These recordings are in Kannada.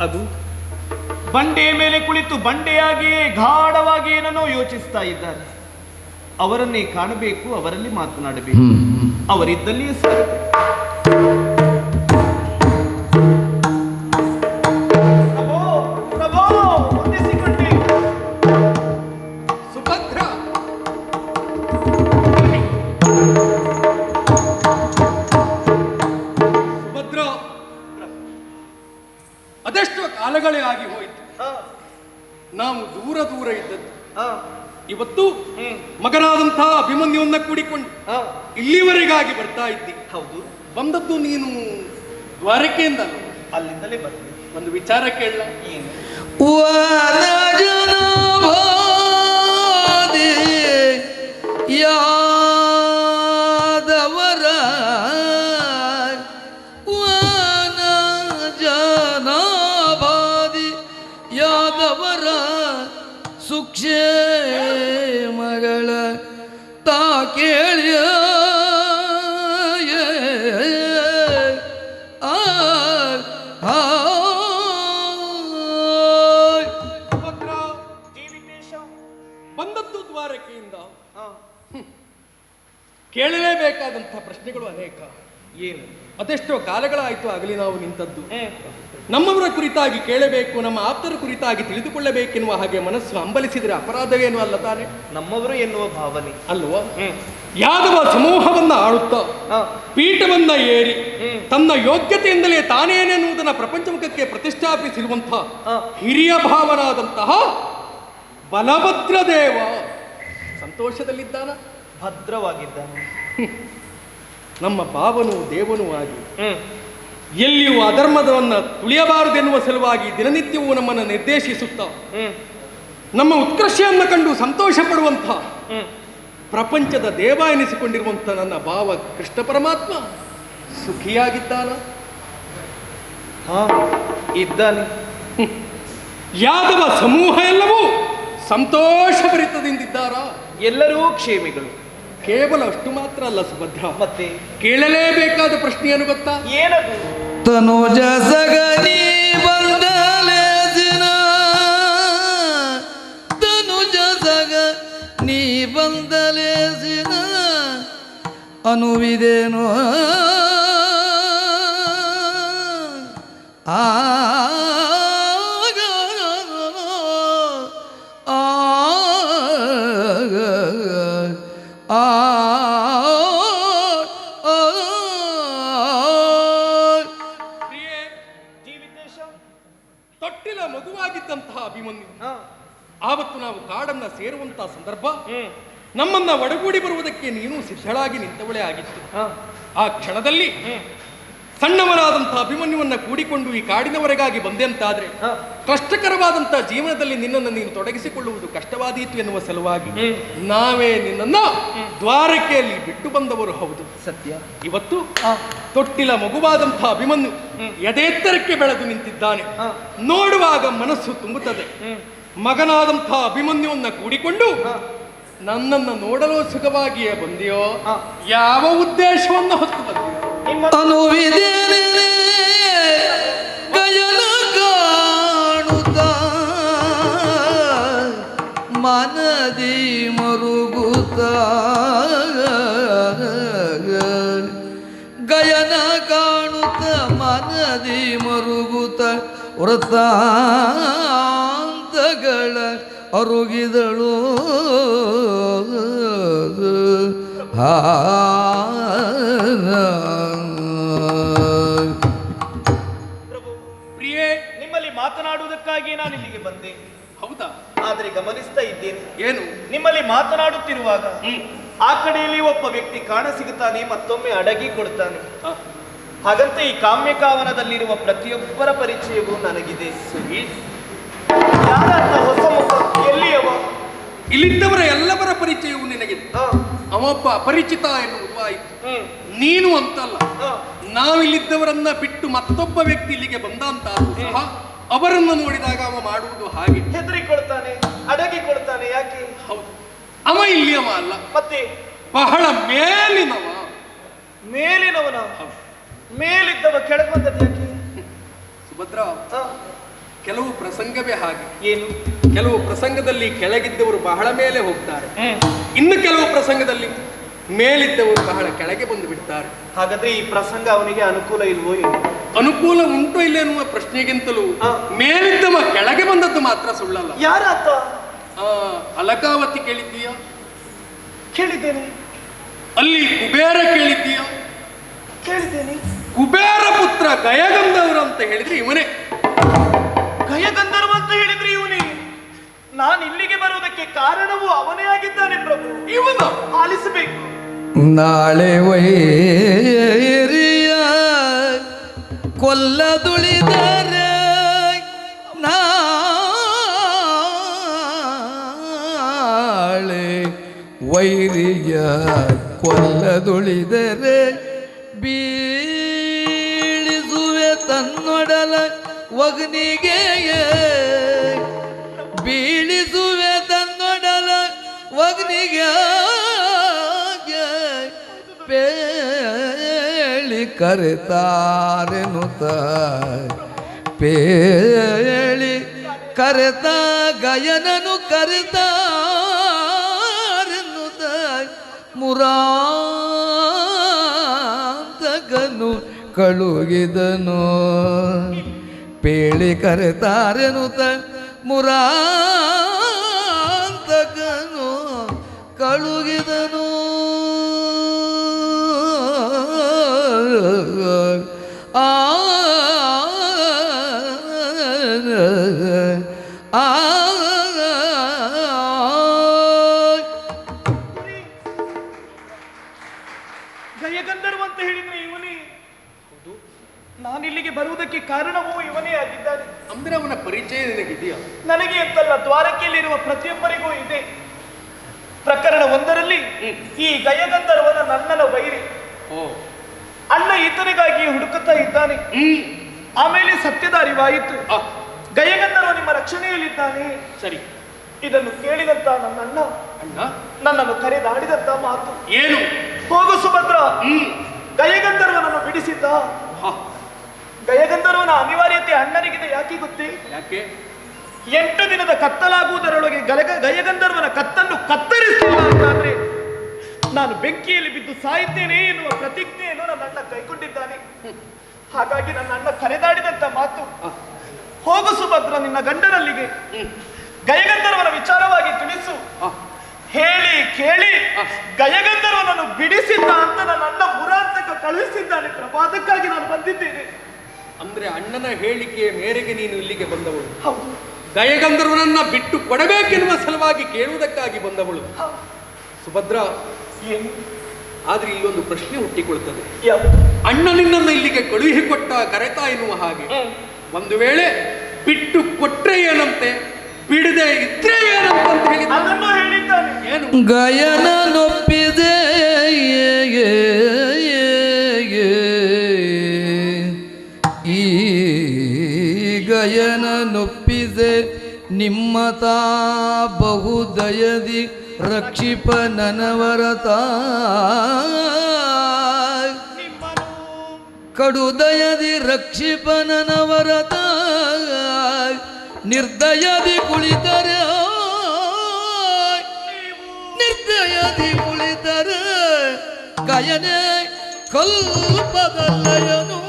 ಅದು ಬಂಡೆಯ ಮೇಲೆ ಕುಳಿತು ಬಂಡೆಯಾಗಿಯೇ ಗಾಢವಾಗಿ ಏನನ್ನೋ ಯೋಚಿಸ್ತಾ ಇದ್ದಾರೆ. ಅವರನ್ನೇ ಕಾಣಬೇಕು, ಅವರಲ್ಲಿ ಮಾತನಾಡಬೇಕು. ಅವರಿದ್ದಲ್ಲಿಯೇ ಸರಿ. ಅದೆಷ್ಟೋ ಕಾಲಗಳೇ ಆಗಿ ಹೋಯಿತು. ನಾವು ದೂರ ದೂರ ಇದ್ದದ್ದು. ಇವತ್ತು ಮಗನಾದಂತಹ ಅಭಿಮನ್ಯುವನ್ನ ಕೂಡಿಕೊಂಡು ಇಲ್ಲಿವರೆಗಾಗಿ ಬರ್ತಾ ಇದ್ದಿ. ಹೌದು. ಬಂದದ್ದು ನೀನು ದ್ವಾರಕೆಯಿಂದ. ಅಲ್ಲಿಂದಲೇ ಬರ್ತೀನಿ. ಒಂದು ವಿಚಾರ ಕೇಳಲ. ಏನು? ಯಾದವರ ಜನಭಾದಿ ಯಾದವರ ಸುಕ್ಷೇಮಗಳ ತಾ ಕೇಳಿಯ ಬಂದದ್ದು ದ್ವಾರಕೆಯಿಂದ. ಕೇಳಲೇಬೇಕಾದಂತಹ ಪ್ರಶ್ನೆಗಳು ಅನೇಕ. ಏನು? ಅದೆಷ್ಟೋ ಕಾಲಗಳಾಯಿತು ಆಗಲಿ ನಾವು ನಿಂತದ್ದು. ನಮ್ಮವರ ಕುರಿತಾಗಿ ಕೇಳಬೇಕು, ನಮ್ಮ ಆಪ್ತರ ಕುರಿತಾಗಿ ತಿಳಿದುಕೊಳ್ಳಬೇಕೆನ್ನುವ ಹಾಗೆ ಮನಸ್ಸು ಹಂಬಲಿಸಿದರೆ ಅಪರಾಧವೇನು ಅಲ್ಲ ತಾನೆ? ನಮ್ಮವರು ಎನ್ನುವ ಭಾವನೆ ಅಲ್ವಾ? ಯಾದವ ಸಮೂಹವನ್ನ ಆಳುತ್ತಾ ಪೀಠವನ್ನ ಏರಿ ತನ್ನ ಯೋಗ್ಯತೆಯಿಂದಲೇ ತಾನೇನೆನ್ನುವುದನ್ನು ಪ್ರಪಂಚಮುಖಕ್ಕೆ ಪ್ರತಿಷ್ಠಾಪಿಸಿರುವಂತಹ ಹಿರಿಯ ಭಾವನಾದಂತಹ ಬಲಭದ್ರ ದೇವ ಸಂತೋಷದಲ್ಲಿದ್ದಾನ, ಭದ್ರವಾಗಿದ್ದಾನೆ. ನಮ್ಮ ಭಾವನು ದೇವನೂ ಆಗಿ ಎಲ್ಲಿಯೂ ಅಧರ್ಮದವನ್ನ ತುಳಿಯಬಾರದೆನ್ನುವ ಸಲುವಾಗಿ ದಿನನಿತ್ಯವೂ ನಮ್ಮನ್ನು ನಿರ್ದೇಶಿಸುತ್ತಾ ನಮ್ಮ ಉತ್ಕರ್ಷವನ್ನು ಕಂಡು ಸಂತೋಷ ಪಡುವಂಥ ಪ್ರಪಂಚದ ದೇವ ಎನಿಸಿಕೊಂಡಿರುವಂಥ ನನ್ನ ಭಾವ ಕೃಷ್ಣ ಪರಮಾತ್ಮ ಸುಖಿಯಾಗಿದ್ದಾನ. ಇದ್ದಾನೆ. ಯಾದವ ಸಮೂಹ ಎಲ್ಲವೂ ಸಂತೋಷಭರಿತದಿಂದಿದ್ದಾರ. ಎಲ್ಲರೂ ಕ್ಷೇಮಿಗಳು. ಕೇವಲ ಅಷ್ಟು ಮಾತ್ರ ಅಲ್ಲ ಸುಭದ್ರ, ಮತ್ತೆ ಕೇಳಲೇಬೇಕಾದ ಪ್ರಶ್ನೆಯನ್ನು ಗೊತ್ತಾ? ಏನದು? ತನುಜ ಸಗನಿ ಬಂದಲೇಸಿನ ತನುಜ ಸಗ ನೀ ಬಂದಲೇಸಿನ ಅನುವಿದೇನೋ ಆ ತೊಟ್ಟಿಲ ಮಗುವಾಗಿದ್ದಂತಹ ಅಭಿಮನ್ಯು ಆವತ್ತು ನಾವು ಕಾಡನ್ನ ಸೇರುವಂತಹ ಸಂದರ್ಭ ನಮ್ಮನ್ನ ಒಡಗೂಡಿ ಬರುವುದಕ್ಕೆ ನೀನು ಸಿದ್ಧಳಾಗಿ ನಿಂತವಳೇ ಆಗಿತ್ತು. ಆ ಕ್ಷಣದಲ್ಲಿ ಸಣ್ಣವರಾದಂತಹ ಅಭಿಮನ್ಯುವನ್ನ ಕೂಡಿಕೊಂಡು ಈ ಕಾಡಿನವರೆಗಾಗಿ ಬಂದೆ ಅಂತಾದ್ರೆ ಕಷ್ಟಕರವಾದಂತಹ ಜೀವನದಲ್ಲಿ ನಿನ್ನನ್ನು ನೀನು ತೊಡಗಿಸಿಕೊಳ್ಳುವುದು ಕಷ್ಟವಾದೀತು ಎನ್ನುವ ಸಲುವಾಗಿ ನಾವೇ ನಿನ್ನನ್ನ ದ್ವಾರಕೆಯಲ್ಲಿ ಬಿಟ್ಟು ಬಂದವರು. ಹೌದು, ಸತ್ಯ. ಇವತ್ತು ತೊಟ್ಟಿಲ ಮಗುವಾದಂತಹ ಅಭಿಮನ್ಯು ಎದೆತ್ತರಕ್ಕೆ ಬೆಳೆದು ನಿಂತಿದ್ದಾನೆ. ನೋಡುವಾಗ ಮನಸ್ಸು ತುಂಬುತ್ತದೆ. ಮಗನಾದಂತಹ ಅಭಿಮನ್ಯುವನ್ನ ಕೂಡಿಕೊಂಡು ನನ್ನನ್ನು ನೋಡಲು ಸುಖವಾಗಿಯೇ ಬಂದೆಯೋ, ಯಾವ ಉದ್ದೇಶವನ್ನು ಹೊತ್ತು ಬಂದೆಯೋ? ಅನುವಿದೇನೆ ಗಯನ ಕಾಣುತ್ತ ಮನದಿ ಮರುಗುತ್ತ ಗಯನ ಕಾಣುತ್ತ ಮನದಿ ಮರುಗುತ್ತ ವೃತ್ತಾಂತಗಳ ಅರುಗಿದಳು. ಪ್ರಿಯೇ, ನಿಮ್ಮಲ್ಲಿ ಮಾತನಾಡುವುದಕ್ಕಾಗಿ ನಾನು ಇಲ್ಲಿಗೆ ಬಂದೆ. ಹೌದಾ? ಆದರೆ ಗಮನಿಸ್ತಾ ಇದ್ದೇನೆ, ಏನು? ನಿಮ್ಮಲ್ಲಿ ಮಾತನಾಡುತ್ತಿರುವಾಗ ಆ ಕಡೆಯಲ್ಲಿ ಒಬ್ಬ ವ್ಯಕ್ತಿ ಕಾಣಸಿಗುತ್ತಾನೆ, ಮತ್ತೊಮ್ಮೆ ಅಡಗಿ ಕೊಡ್ತಾನೆ. ಹಾಗಂತ ಈ ಕಾಮ್ಯಕಾವನದಲ್ಲಿರುವ ಪ್ರತಿಯೊಬ್ಬರ ಪರಿಚಯವೂ ನನಗಿದೆ. ಯಾರಂತ ಹೊಸ ಮುಖ, ಎಲ್ಲಿಯವ? ಇಲ್ಲಿದ್ದವರ ಎಲ್ಲವರ ಪರಿಚಯವೂ ನಿನಗಿದೆ. ಅವೊಬ್ಬ ಅಪರಿಚಿತ ಎನ್ನುವುದು ಆಯಿತು. ನೀನು ಅಂತಲ್ಲ, ನಾವಿಲ್ಲಿದ್ದವರನ್ನ ಬಿಟ್ಟು ಮತ್ತೊಬ್ಬ ವ್ಯಕ್ತಿ ಇಲ್ಲಿಗೆ ಬಂದ ಅಂತ ಸಹ ಅವರನ್ನು ನೋಡಿದಾಗ ಅವ ಮಾಡುವುದು ಹಾಗೆ ಹೆದರಿಕೊಳ್ತಾನೆ, ಅಡಗಿ ಕೊಡ್ತಾನೆ. ಯಾಕೆ? ಹೌದು, ಅವ ಇಲ್ಲಿಯವ ಅಲ್ಲ, ಮತ್ತೆ ಬಹಳ ಮೇಲಿನವ. ಮೇಲಿನವನ? ಮೇಲಿದ್ದವ ಕೆಳಗೆ ಬಂದದ್ದು ಯಾಕೆ? ಸುಭದ್ರ, ಆ, ಕೆಲವು ಪ್ರಸಂಗವೇ ಹಾಗೆ. ಏನು? ಕೆಲವು ಪ್ರಸಂಗದಲ್ಲಿ ಕೆಳಗಿದ್ದವರು ಬಹಳ ಮೇಲೆ ಹೋಗ್ತಾರೆ, ಇನ್ನು ಕೆಲವು ಪ್ರಸಂಗದಲ್ಲಿ ಮೇಲಿದ್ದವರು ಬಹಳ ಕೆಳಗೆ ಬಂದು ಬಿಡ್ತಾರೆ. ಹಾಗಾದ್ರೆ ಈ ಪ್ರಸಂಗ ಅವನಿಗೆ ಅನುಕೂಲ ಇಲ್ವೋ ಏನು? ಅನುಕೂಲ ಉಂಟು ಇಲ್ಲ ಎನ್ನುವ ಪ್ರಶ್ನೆಗಿಂತಲೂ ಮೇಲಿದ್ದವ ಕೆಳಗೆ ಬಂದದ್ದು ಮಾತ್ರ ಸುಳ್ಳಲ್ಲ. ಯಾರಾತ? ಅಲಕಾವತಿ ಕೇಳಿದ್ದೀಯ? ಕೇಳಿದ್ದೇನೆ. ಅಲ್ಲಿ ಕುಬೇರ ಕೇಳಿದ್ದೀಯ? ಕೇಳಿದ್ದೇನೆ. ಕುಬೇರ ಪುತ್ರ ಗಯಗಂಧರ್ವ ಅಂತ ಹೇಳಿದ್ರೆ ಇವನೇ. ಗಯಗಂಧರ್ವ ಅಂತ ಹೇಳಿದ್ರೆ ಇವನೇ. ನಾನು ಇಲ್ಲಿಗೆ ಬರುವುದಕ್ಕೆ ಕಾರಣವೂ ಅವನೇ ಆಗಿದ್ದಾನೆ ಪ್ರಭು. ಇವನ ಆಲಿಸಬೇಕು. ನಾಳೆ ವೈರಿಯ ಕೊಲ್ಲದುಳಿದರೆ ನಾಳೆ ವೈರಿಯ ಕೊಲ್ಲದುಳಿದರೆ ಬೀಳಿಸುವೆ ತನ್ನೊಡಲ ಒಗ್ನಿಗೆ, ಬೀಳಿಸುವೆ ತನ್ನೊಡಲ ಒಗ್ನಿಗೆ, ಪೇಳಿ ಕರೆತಾರೆನುತ, ಪೇಳಿ ಕರೆತ ಗಯನನು ಕರೆತಾರೆನುತ, ಮುರಾಂತಕನು ಕಳುಗಿದನು, ಪೇಳಿ ಕರೆತಾರೆನುತ ಮುರಾಂತಕನು ಕಳುಗಿದನು. ಆ ಗಯಗಂಧರ್ವ ಅಂತ ಹೇಳಿದ್ರೆ ಇವನೇ. ಹೌದು, ನಾನಿಲ್ಲಿಗೆ ಬರುವುದಕ್ಕೆ ಕಾರಣವೂ ಇವನೇ ಆಗಿದ್ದಾನೆ. ಅಂದ್ರೆ ಅವನ ಪರಿಚಯ ನಿನಗಿದೆಯಾ? ನನಗೆ ಅಂತಲ್ಲ, ದ್ವಾರಕೆಯಲ್ಲಿರುವ ಪ್ರತಿಯೊಬ್ಬರಿಗೂ ಇದೆ. ಪ್ರಕರಣ ಒಂದರಲ್ಲಿ ಈ ಗಯಗಂಧರ್ವನ ನನ್ನನ ವೈರಿ ಅಣ್ಣ ಈತನಿಗಾಗಿ ಹುಡುಕುತ್ತಾ ಇದ್ದಾನೆ. ಆಮೇಲೆ ಸತ್ಯದ ಅರಿವಾಯಿತು, ಗಯಗಂಧರ್ವ ನಿಮ್ಮ ರಕ್ಷಣೆಯಲ್ಲಿದ್ದಾನೆ. ಸರಿ, ಇದನ್ನು ಕೇಳಿದಂತ ನನ್ನ ಅಣ್ಣ ನನ್ನನ್ನು ಕರೆದಾಡಿದಂತ ಮಾತು ಏನು? ಹೋಗು ಸುಭದ್ರ, ಗಯಗಂಧರ್ವನನ್ನು ಬಿಡಿಸಿದ್ದ. ಗಯಗಂಧರ್ವನ ಅನಿವಾರ್ಯತೆ ಅಣ್ಣನಿಗಿದೆ. ಯಾಕೆ ಗೊತ್ತೇ? ಯಾಕೆ? 8 ದಿನದ ಕತ್ತಲಾಗುವುದರೊಳಗೆ ಗಯಗಂಧರ್ವನ ಕತ್ತನ್ನು ಕತ್ತರಿಸಲಿಲ್ಲ ಅಂತಾದ್ರೆ ನಾನು ಬೆಂಕಿಯಲ್ಲಿ ಬಿದ್ದು ಸಾಯುತ್ತೇನೆ ಎನ್ನುವ ಪ್ರತಿಜ್ಞೆಯನ್ನು ನನ್ನ ಅಣ್ಣ ಕೈಗೊಂಡಿದ್ದಾನೆ. ಹಾಗಾಗಿ ನನ್ನ ಅಣ್ಣ ಕರೆದಾಡಿದಂತ ಮಾತು, ಹೋಗು ಸುಭದ್ರ, ನಿನ್ನ ಗಂಡನಲ್ಲಿಗೆ ಗಯಗಂಧರ್ವನ ವಿಚಾರವಾಗಿ ತಿಳಿಸು. ಹೇಳಿ ಕೇಳಿ ಗಯಗಂಧರ್ವನನ್ನು ಬಿಡಿಸಿದ್ದ ಅಂತ ನನ್ನ ಅಣ್ಣ ಮುರಾಂತಕ ಕಳುಹಿಸಿದ್ದಾನೆ ಪ್ರಭು. ಅದಕ್ಕಾಗಿ ನಾನು ಬಂದಿದ್ದೇನೆ. ಅಂದ್ರೆ ಅಣ್ಣನ ಹೇಳಿಕೆಯ ಮೇರೆಗೆ ನೀನು ಇಲ್ಲಿಗೆ ಬಂದವಳು? ಹೌದು. ಗಯಗಂಧರ್ವನನ್ನ ಬಿಟ್ಟು ಕೊಡಬೇಕೆನ್ನುವ ಸಲುವಾಗಿ ಕೇಳುವುದಕ್ಕಾಗಿ ಬಂದವಳು. ಸುಭದ್ರ, ಆದ್ರೆ ಇಲ್ಲೊಂದು ಪ್ರಶ್ನೆ ಹುಟ್ಟಿಕೊಳ್ತದೆ. ಅಣ್ಣ ನಿನ್ನನ್ನು ಇಲ್ಲಿಗೆ ಕಳುಹಿಕೊಟ್ಟ ಕರೆತ ಎನ್ನುವ ಹಾಗೆ, ಒಂದು ವೇಳೆ ಬಿಟ್ಟು ಕೊಟ್ರೆ ಏನಂತೆ, ಬಿಡದೆ ಇದ್ರೆ ಏನಂತ ಅಂತ ಹೇಳಿದ್ದಾನೆ. ಏನು? ಗಯನ ನೊಪ್ಪಿದೆ ಈ ಗಯನ ನೊಪ್ಪಿದೆ ನಿಮ್ಮತಾ ಬಹುದಯದಿ ರಕ್ಷಿಪ ನನವರತ, ಕಡುದಯದಿ ರಕ್ಷಿಪ ನನವರತ, ನಿರ್ದಯದಿ ಕುಳಿತರೆ ನಿರ್ದಯದಿ ಕುಳಿತರೆ ಗಯನೆ ಕಲ್ಪದಲ್ಲಯನು,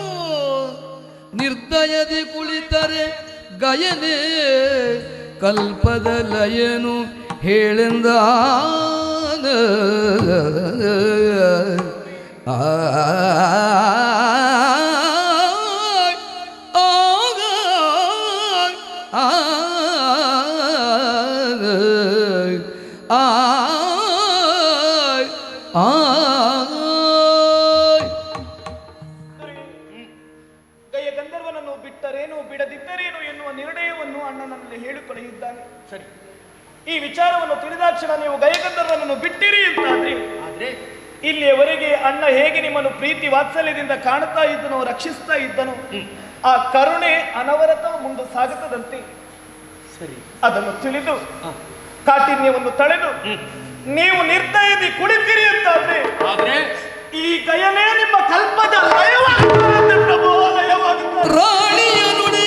ನಿರ್ದಯದಿ ಕುಳಿತರೆ ಗಯನೆ ಕಲ್ಪದಲ್ಲಯನು ಹೇಳೆಂದ ಆ ಗಯಗಂಧರ್ವನನ್ನು ಬಿಟ್ಟರೇನು ಬಿಡದಿದ್ದರೇನು ಎನ್ನುವ ನಿರ್ಣಯವನ್ನು ಅಣ್ಣನಲ್ಲಿ ಹೇಳಿಕೊಳ್ಳಿದ್ದಾನೆ. ಸರಿ, ಈ ವಿಚಾರವನ್ನು ತಿಳಿದಾಕ್ಷಣ ನೀವು ಗಯಗಂಧರ್ವನನ್ನು ಬಿಟ್ಟಿರಿ ಅಂತಾದ್ರೆ ಇಲ್ಲಿಯವರೆಗೆ ಅಣ್ಣ ಹೇಗೆ ನಿಮ್ಮನ್ನು ಪ್ರೀತಿ ವಾತ್ಸಲ್ಯದಿಂದ ಕಾಣುತ್ತಾ ಇದ್ದನೋ, ರಕ್ಷಿಸ್ತಾ ಇದ್ದನೋ, ಆ ಕರುಣೆ ಅನವರತ ಮುಂದೆ ಸಾಗುತ್ತದಂತೆ. ಸರಿ, ಅದನ್ನು ತಿಳಿದು ಕಾಠಿಣ್ಯವನ್ನು ತಳೆದು ನೀವು ನಿರ್ದಯದಿ ಕುಳಿತಿರಿ ಅಂತಾದ್ರೆ ಈ ಗಯನೇ ನಿಮ್ಮ ಕಲ್ಪದ ಲಯವಾಗುತ್ತದೆ ಪ್ರಭು, ಲಯವಾಗುತ್ತದೆ. ರಾಣಿಯ ನುಡಿ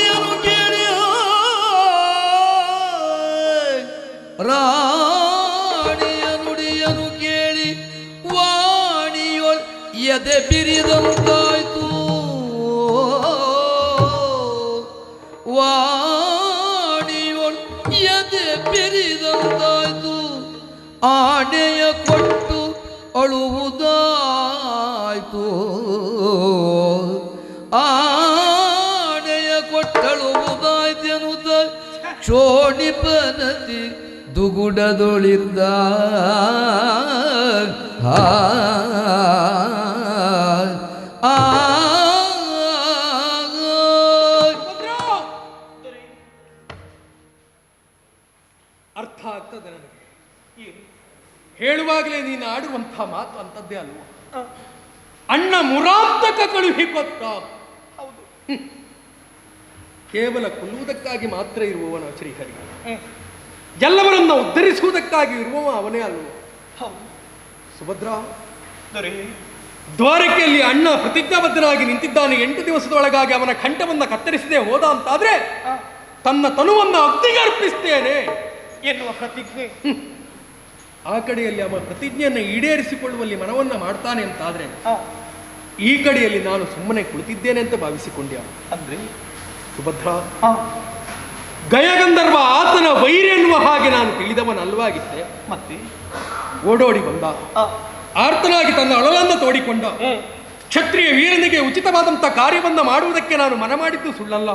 ವಾಣಿಯೊಳ್ ಎದೆ ಬೆರಿದಂತಾಯ್ತು ಆಣೆಯ ಕೊಟ್ಟು ಅಳುವುದಾಯ್ತು ಆಣೆಯ ಕೊಟ್ಟಳುವುದಾಯ್ತೆನ್ನುತ್ತ ಶೋಣಿಪನತಿ ದುಗುಡದೊಳಿದ್ದ ಅರ್ಥ ಆಗ್ತದೆ ನನಗೆ. ಹೇಳುವಾಗಲೇ ನೀನು ಆಡುವಂತಹ ಮಾತು ಅಂತದ್ದೇ ಅಲ್ವ? ಅಣ್ಣ ಮುರಾಂತಕ ಕಳುಹಿಕೊತ್ತ. ಹೌದು. ಕೇವಲ ಕೊಲ್ಲುವುದಕ್ಕಾಗಿ ಮಾತ್ರ ಇರುವವನ ಶ್ರೀಹರಿ, ಎಲ್ಲವರನ್ನ ಉದ್ಧರಿಸುವುದಕ್ಕಾಗಿ ಇರುವವ ಅವನೇ ಅಲ್ವ? ಹೌದು. ಸುಭದ್ರ, ದೊರೆ, ದ್ವಾರಕೆಯಲ್ಲಿ ಅಣ್ಣ ಪ್ರತಿಜ್ಞಾಬದ್ಧನಾಗಿ ನಿಂತಿದ್ದಾನೆ. 8 ದಿವಸದೊಳಗಾಗಿ ಅವನ ಕಂಠವನ್ನ ಕತ್ತರಿಸದೆ ಹೋದ ಅಂತಾದ್ರೆ ತನ್ನ ತನುವನ್ನ ಅಗ್ನಿಗೆ ಅರ್ಪಿಸ್ತೇನೆ ಎನ್ನುವ ಪ್ರತಿಜ್ಞೆ. ಆ ಕಡೆಯಲ್ಲಿ ಅವನ ಪ್ರತಿಜ್ಞೆಯನ್ನು ಈಡೇರಿಸಿಕೊಳ್ಳುವಲ್ಲಿ ಮನವನ್ನ ಮಾಡ್ತಾನೆ ಅಂತಾದ್ರೆ ಈ ಕಡೆಯಲ್ಲಿ ನಾನು ಸುಮ್ಮನೆ ಕುಳಿತಿದ್ದೇನೆ ಅಂತ ಭಾವಿಸಿಕೊಂಡೆ. ಅಂದ್ರೆ ಸುಭದ್ರ, ಗಯಗಂಧರ್ವ ಆತನ ವೈರಿ ಎನ್ನುವ ಹಾಗೆ ನಾನು ತಿಳಿದವನಲ್ವಾಗಿದ್ದೆ. ಮತ್ತೆ ಓಡೋಡಿ ಬಂದ, ಆರ್ತನಾಗಿ ತನ್ನ ಅಳಲನ್ನು ತೋಡಿಕೊಂಡ. ಕ್ಷತ್ರಿಯ ವೀರನಿಗೆ ಉಚಿತವಾದಂಥ ಕಾರ್ಯವನ್ನ ಮಾಡುವುದಕ್ಕೆ ನಾನು ಮನ ಮಾಡಿದ್ದು ಸುಳ್ಳಲ್ಲ.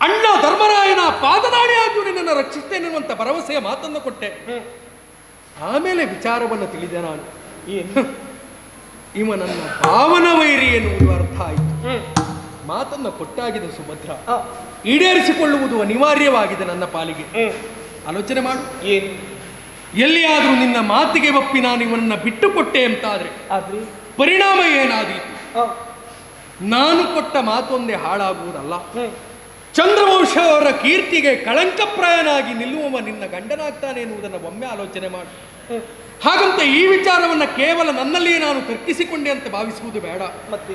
ಅಣ್ಣ ಧರ್ಮರಾಯನ ಪಾದದಾಣಿಯಾಗಿ ನಿನ್ನನ್ನು ರಕ್ಷಿಸ್ತೇನೆ ಎನ್ನುವಂತ ಭರವಸೆಯ ಮಾತನ್ನು ಕೊಟ್ಟೆ. ಆಮೇಲೆ ವಿಚಾರವನ್ನು ತಿಳಿದೆ ನಾನು. ಇವ ನನ್ನ ಭಾವನ ವೈರಿ ಎನ್ನುವುದು ಅರ್ಥ ಆಯಿತು. ಮಾತನ್ನ ಕೊಟ್ಟಾಗಿದೆ ಸುಭದ್ರ, ಈಡೇರಿಸಿಕೊಳ್ಳುವುದು ಅನಿವಾರ್ಯವಾಗಿದೆ ನನ್ನ ಪಾಲಿಗೆ. ಆಲೋಚನೆ ಮಾಡು. ಏನು? ಎಲ್ಲಿಯಾದ್ರೂ ನಿನ್ನ ಮಾತಿಗೆ ಒಪ್ಪಿ ನಾನು ಇವನನ್ನ ಬಿಟ್ಟು ಕೊಟ್ಟೆ ಅಂತಾದ್ರೆ ಪರಿಣಾಮ ಏನಾದೀತು? ನಾನು ಕೊಟ್ಟ ಮಾತೊಂದೇ ಹಾಳಾಗುವುದಲ್ಲ, ಚಂದ್ರವಂಶ ಅವರ ಕೀರ್ತಿಗೆ ಕಳಂಕಪ್ರಾಯನಾಗಿ ನಿಲ್ಲುವವ ನಿನ್ನ ಗಂಡನಾಗ್ತಾನೆ ಎನ್ನುವುದನ್ನು ಒಮ್ಮೆ ಆಲೋಚನೆ ಮಾಡು. ಹಾಗಂತ ಈ ವಿಚಾರವನ್ನ ಕೇವಲ ನನ್ನಲ್ಲಿಯೇ ನಾನು ತರ್ಕಿಸಿಕೊಂಡೆ ಅಂತ ಭಾವಿಸುವುದು ಬೇಡ. ಮತ್ತೆ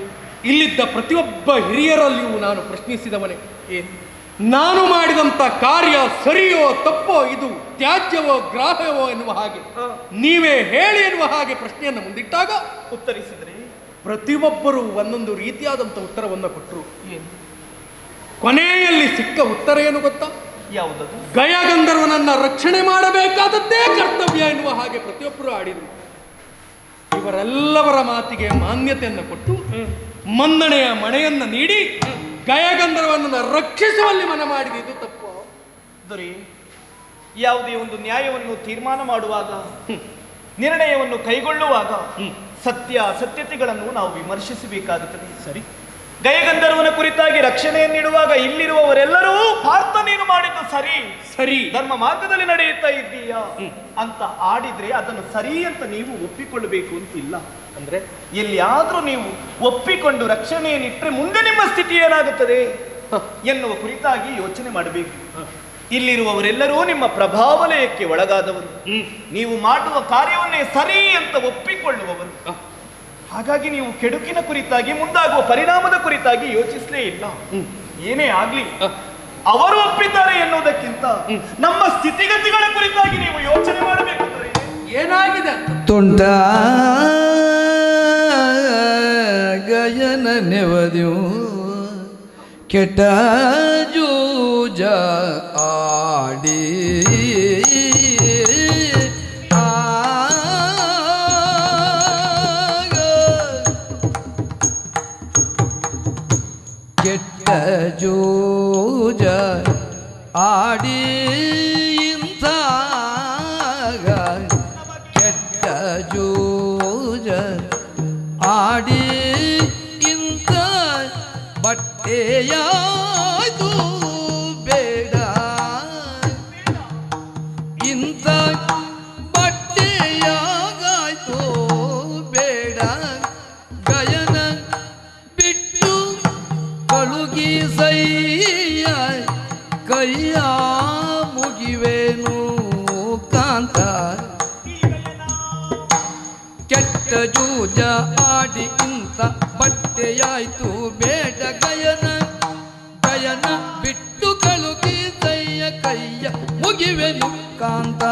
ಇಲ್ಲಿದ್ದ ಪ್ರತಿಯೊಬ್ಬ ಹಿರಿಯರಲ್ಲಿಯೂ ನಾನು ಪ್ರಶ್ನಿಸಿದವನೇ. ನಾನು ಮಾಡಿದಂತ ಕಾರ್ಯ ಸರಿಯೋ ತಪ್ಪೋ, ಇದು ತ್ಯಾಜ್ಯವೋ ಗ್ರಾಹ್ಯವೋ ಎನ್ನುವ ಹಾಗೆ ನೀವೇ ಹೇಳಿ ಎನ್ನುವ ಹಾಗೆ ಪ್ರಶ್ನೆಯನ್ನು ಮುಂದಿಟ್ಟಾಗ ಉತ್ತರಿಸಿದ್ರೆ ಪ್ರತಿಯೊಬ್ಬರು ಒಂದೊಂದು ರೀತಿಯಾದಂಥ ಉತ್ತರವನ್ನು ಕೊಟ್ಟರು. ಕೊನೆಯಲ್ಲಿ ಸಿಕ್ಕ ಉತ್ತರ ಏನು ಗೊತ್ತಾ? ಯಾವುದದು? ಗಯಗಂಧರ್ವನನ್ನ ರಕ್ಷಣೆ ಮಾಡಬೇಕಾದದ್ದೇ ಕರ್ತವ್ಯ ಎನ್ನುವ ಹಾಗೆ ಪ್ರತಿಯೊಬ್ಬರು ಆಡಿದರು. ಇವರೆಲ್ಲವರ ಮಾತಿಗೆ ಮಾನ್ಯತೆಯನ್ನು ಕೊಟ್ಟು ಮನ್ನಣೆಯ ಮಣೆಯನ್ನ ನೀಡಿ ಗಯಗಂಧರ್ವನನ್ನ ರಕ್ಷಿಸುವಲ್ಲಿ ಮನ ಮಾಡಿದ್ದು ತಪ್ಪು. ದೊರೆ, ಯಾವುದೇ ಒಂದು ನ್ಯಾಯವನ್ನು ತೀರ್ಮಾನ ಮಾಡುವಾಗ, ನಿರ್ಣಯವನ್ನು ಕೈಗೊಳ್ಳುವಾಗ ಸತ್ಯ ಅಸತ್ಯತೆಗಳನ್ನು ನಾವು ವಿಮರ್ಶಿಸಬೇಕಾಗುತ್ತದೆ. ಸರಿ, ಗಯಗಂಧರ್ವನ ಕುರಿತಾಗಿ ರಕ್ಷಣೆಯನ್ನಿಡುವಾಗ ಇಲ್ಲಿರುವವರೆಲ್ಲರೂ ಪಾರ್ಥ ನೀನು ಮಾಡಿದ್ದು ಸರಿ ಸರಿ, ಧರ್ಮ ಮಾರ್ಗದಲ್ಲಿ ನಡೆಯುತ್ತಾ ಇದ್ದೀಯಾ ಅಂತ ಆಡಿದ್ರೆ ಅದನ್ನು ಸರಿ ಅಂತ ನೀವು ಒಪ್ಪಿಕೊಳ್ಳಬೇಕು ಅಂತಿಲ್ಲ. ಅಂದ್ರೆ ಎಲ್ಲಿಯಾದ್ರೂ ನೀವು ಒಪ್ಪಿಕೊಂಡು ರಕ್ಷಣೆಯನ್ನಿಟ್ಟರೆ ಮುಂದೆ ನಿಮ್ಮ ಸ್ಥಿತಿ ಏನಾಗುತ್ತದೆ ಎನ್ನುವ ಕುರಿತಾಗಿ ಯೋಚನೆ ಮಾಡಬೇಕು. ಇಲ್ಲಿರುವವರೆಲ್ಲರೂ ನಿಮ್ಮ ಪ್ರಭಾವಲಯಕ್ಕೆ ಒಳಗಾದವರು, ನೀವು ಮಾಡುವ ಕಾರ್ಯವನ್ನೇ ಸರಿ ಅಂತ ಒಪ್ಪಿಕೊಳ್ಳುವವರು. ಹಾಗಾಗಿ ನೀವು ಕೆಡುಕಿನ ಕುರಿತಾಗಿ, ಮುಂದಾಗುವ ಪರಿಣಾಮದ ಕುರಿತಾಗಿ ಯೋಚಿಸಲೇ ಇಲ್ಲ. ಏನೇ ಆಗ್ಲಿ ಅವರು ಒಪ್ಪಿದ್ದಾರೆ ಎನ್ನುವುದಕ್ಕಿಂತ ನಮ್ಮ ಸ್ಥಿತಿಗತಿಗಳ ಕುರಿತಾಗಿ ನೀವು ಯೋಚನೆ ಮಾಡಬೇಕು. ಏನಾಗಿದೆ? ತುಂಟ ಗಯನ ನೆವದ್ಯು ಕೆಟ್ಟ ಜೂಜ ಆಡಿ ಕೆಟ್ಟ ಜೂಜ ಆಡಿ ಇಂಥ ಕೆಟ್ಟ ಜೂಜ ಆಡಿ ಇಂಥ ಬಟ್ಟೆಯಾಯ್ತು ಬೇಡ, ಇಂಥ ಬಟ್ಟೆಯಾಗಾಯ್ತು ಬೇಡ. ಗಯನ ಬಿಟ್ಟು ಕಳುಗಿ ಸೈಯ ಕೈಯ ಮುಗಿವೇನು ಕಾಂತ. ಕೆಟ್ಟ ಜೂಜ ಆಡಿ ಇಂಥ ಬಟ್ಟೆಯಾಯ್ತು ಬೇಡ. ಗಯನ ಗಯನ ಬಿಟ್ಟು ಕಳುಗಿ ಸೈಯ ಕೈಯ ಮುಗಿವೆನು ಕಾಂತ.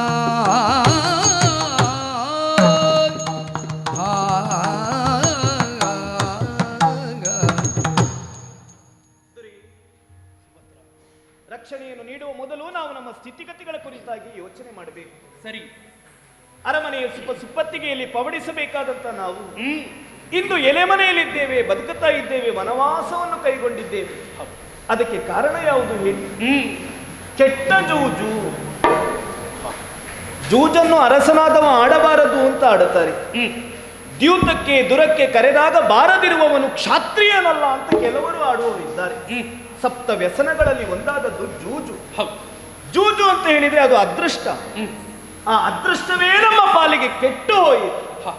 ರಕ್ಷಣೆಯನ್ನು ನೀಡುವ ಮೊದಲು ನಾವು ನಮ್ಮ ಸ್ಥಿತಿಗತಿಗಳ ಕುರಿತಾಗಿ ಯೋಚನೆ ಮಾಡಬೇಕು. ಸರಿ. ಅರಮನೆಯ ಸುಪ್ಪತ್ತಿಗೆಯಲ್ಲಿ ಪವಡಿಸಬೇಕಾದಂತ ನಾವು ಇಂದು ಎಲೆಮನೆಯಲ್ಲಿದ್ದೇವೆ, ಬದುಕುತ್ತಾ ಇದ್ದೇವೆ, ವನವಾಸವನ್ನು ಕೈಗೊಂಡಿದ್ದೇವೆ. ಅದಕ್ಕೆ ಕಾರಣ ಯಾವುದು ಹೇಳಿ? ಕೆಟ್ಟ ಜೂಜು. ಜೂಜನ್ನು ಅರಸನಾದವ ಆಡಬಾರದು ಅಂತ ಆಡುತ್ತಾರೆ. ದ್ಯೂತಕ್ಕೆ ದುರಕ್ಕೆ ಕರೆದಾಗ ಬಾರದಿರುವವನು ಕ್ಷಾತ್ರಿಯನಲ್ಲ ಅಂತ ಕೆಲವರು ಆಡುವವರಿದ್ದಾರೆ. ಸಪ್ತ ವ್ಯಸನಗಳಲ್ಲಿ ಒಂದಾದದ್ದು ಜೂಜು. ಜೂಜು ಅಂತ ಹೇಳಿದ್ರೆ ಅದು ಅದೃಷ್ಟ. ಆ ಅದೃಷ್ಟವೇ ನಮ್ಮ ಪಾಲಿಗೆ ಕೆಟ್ಟು ಹೋಯಿತು.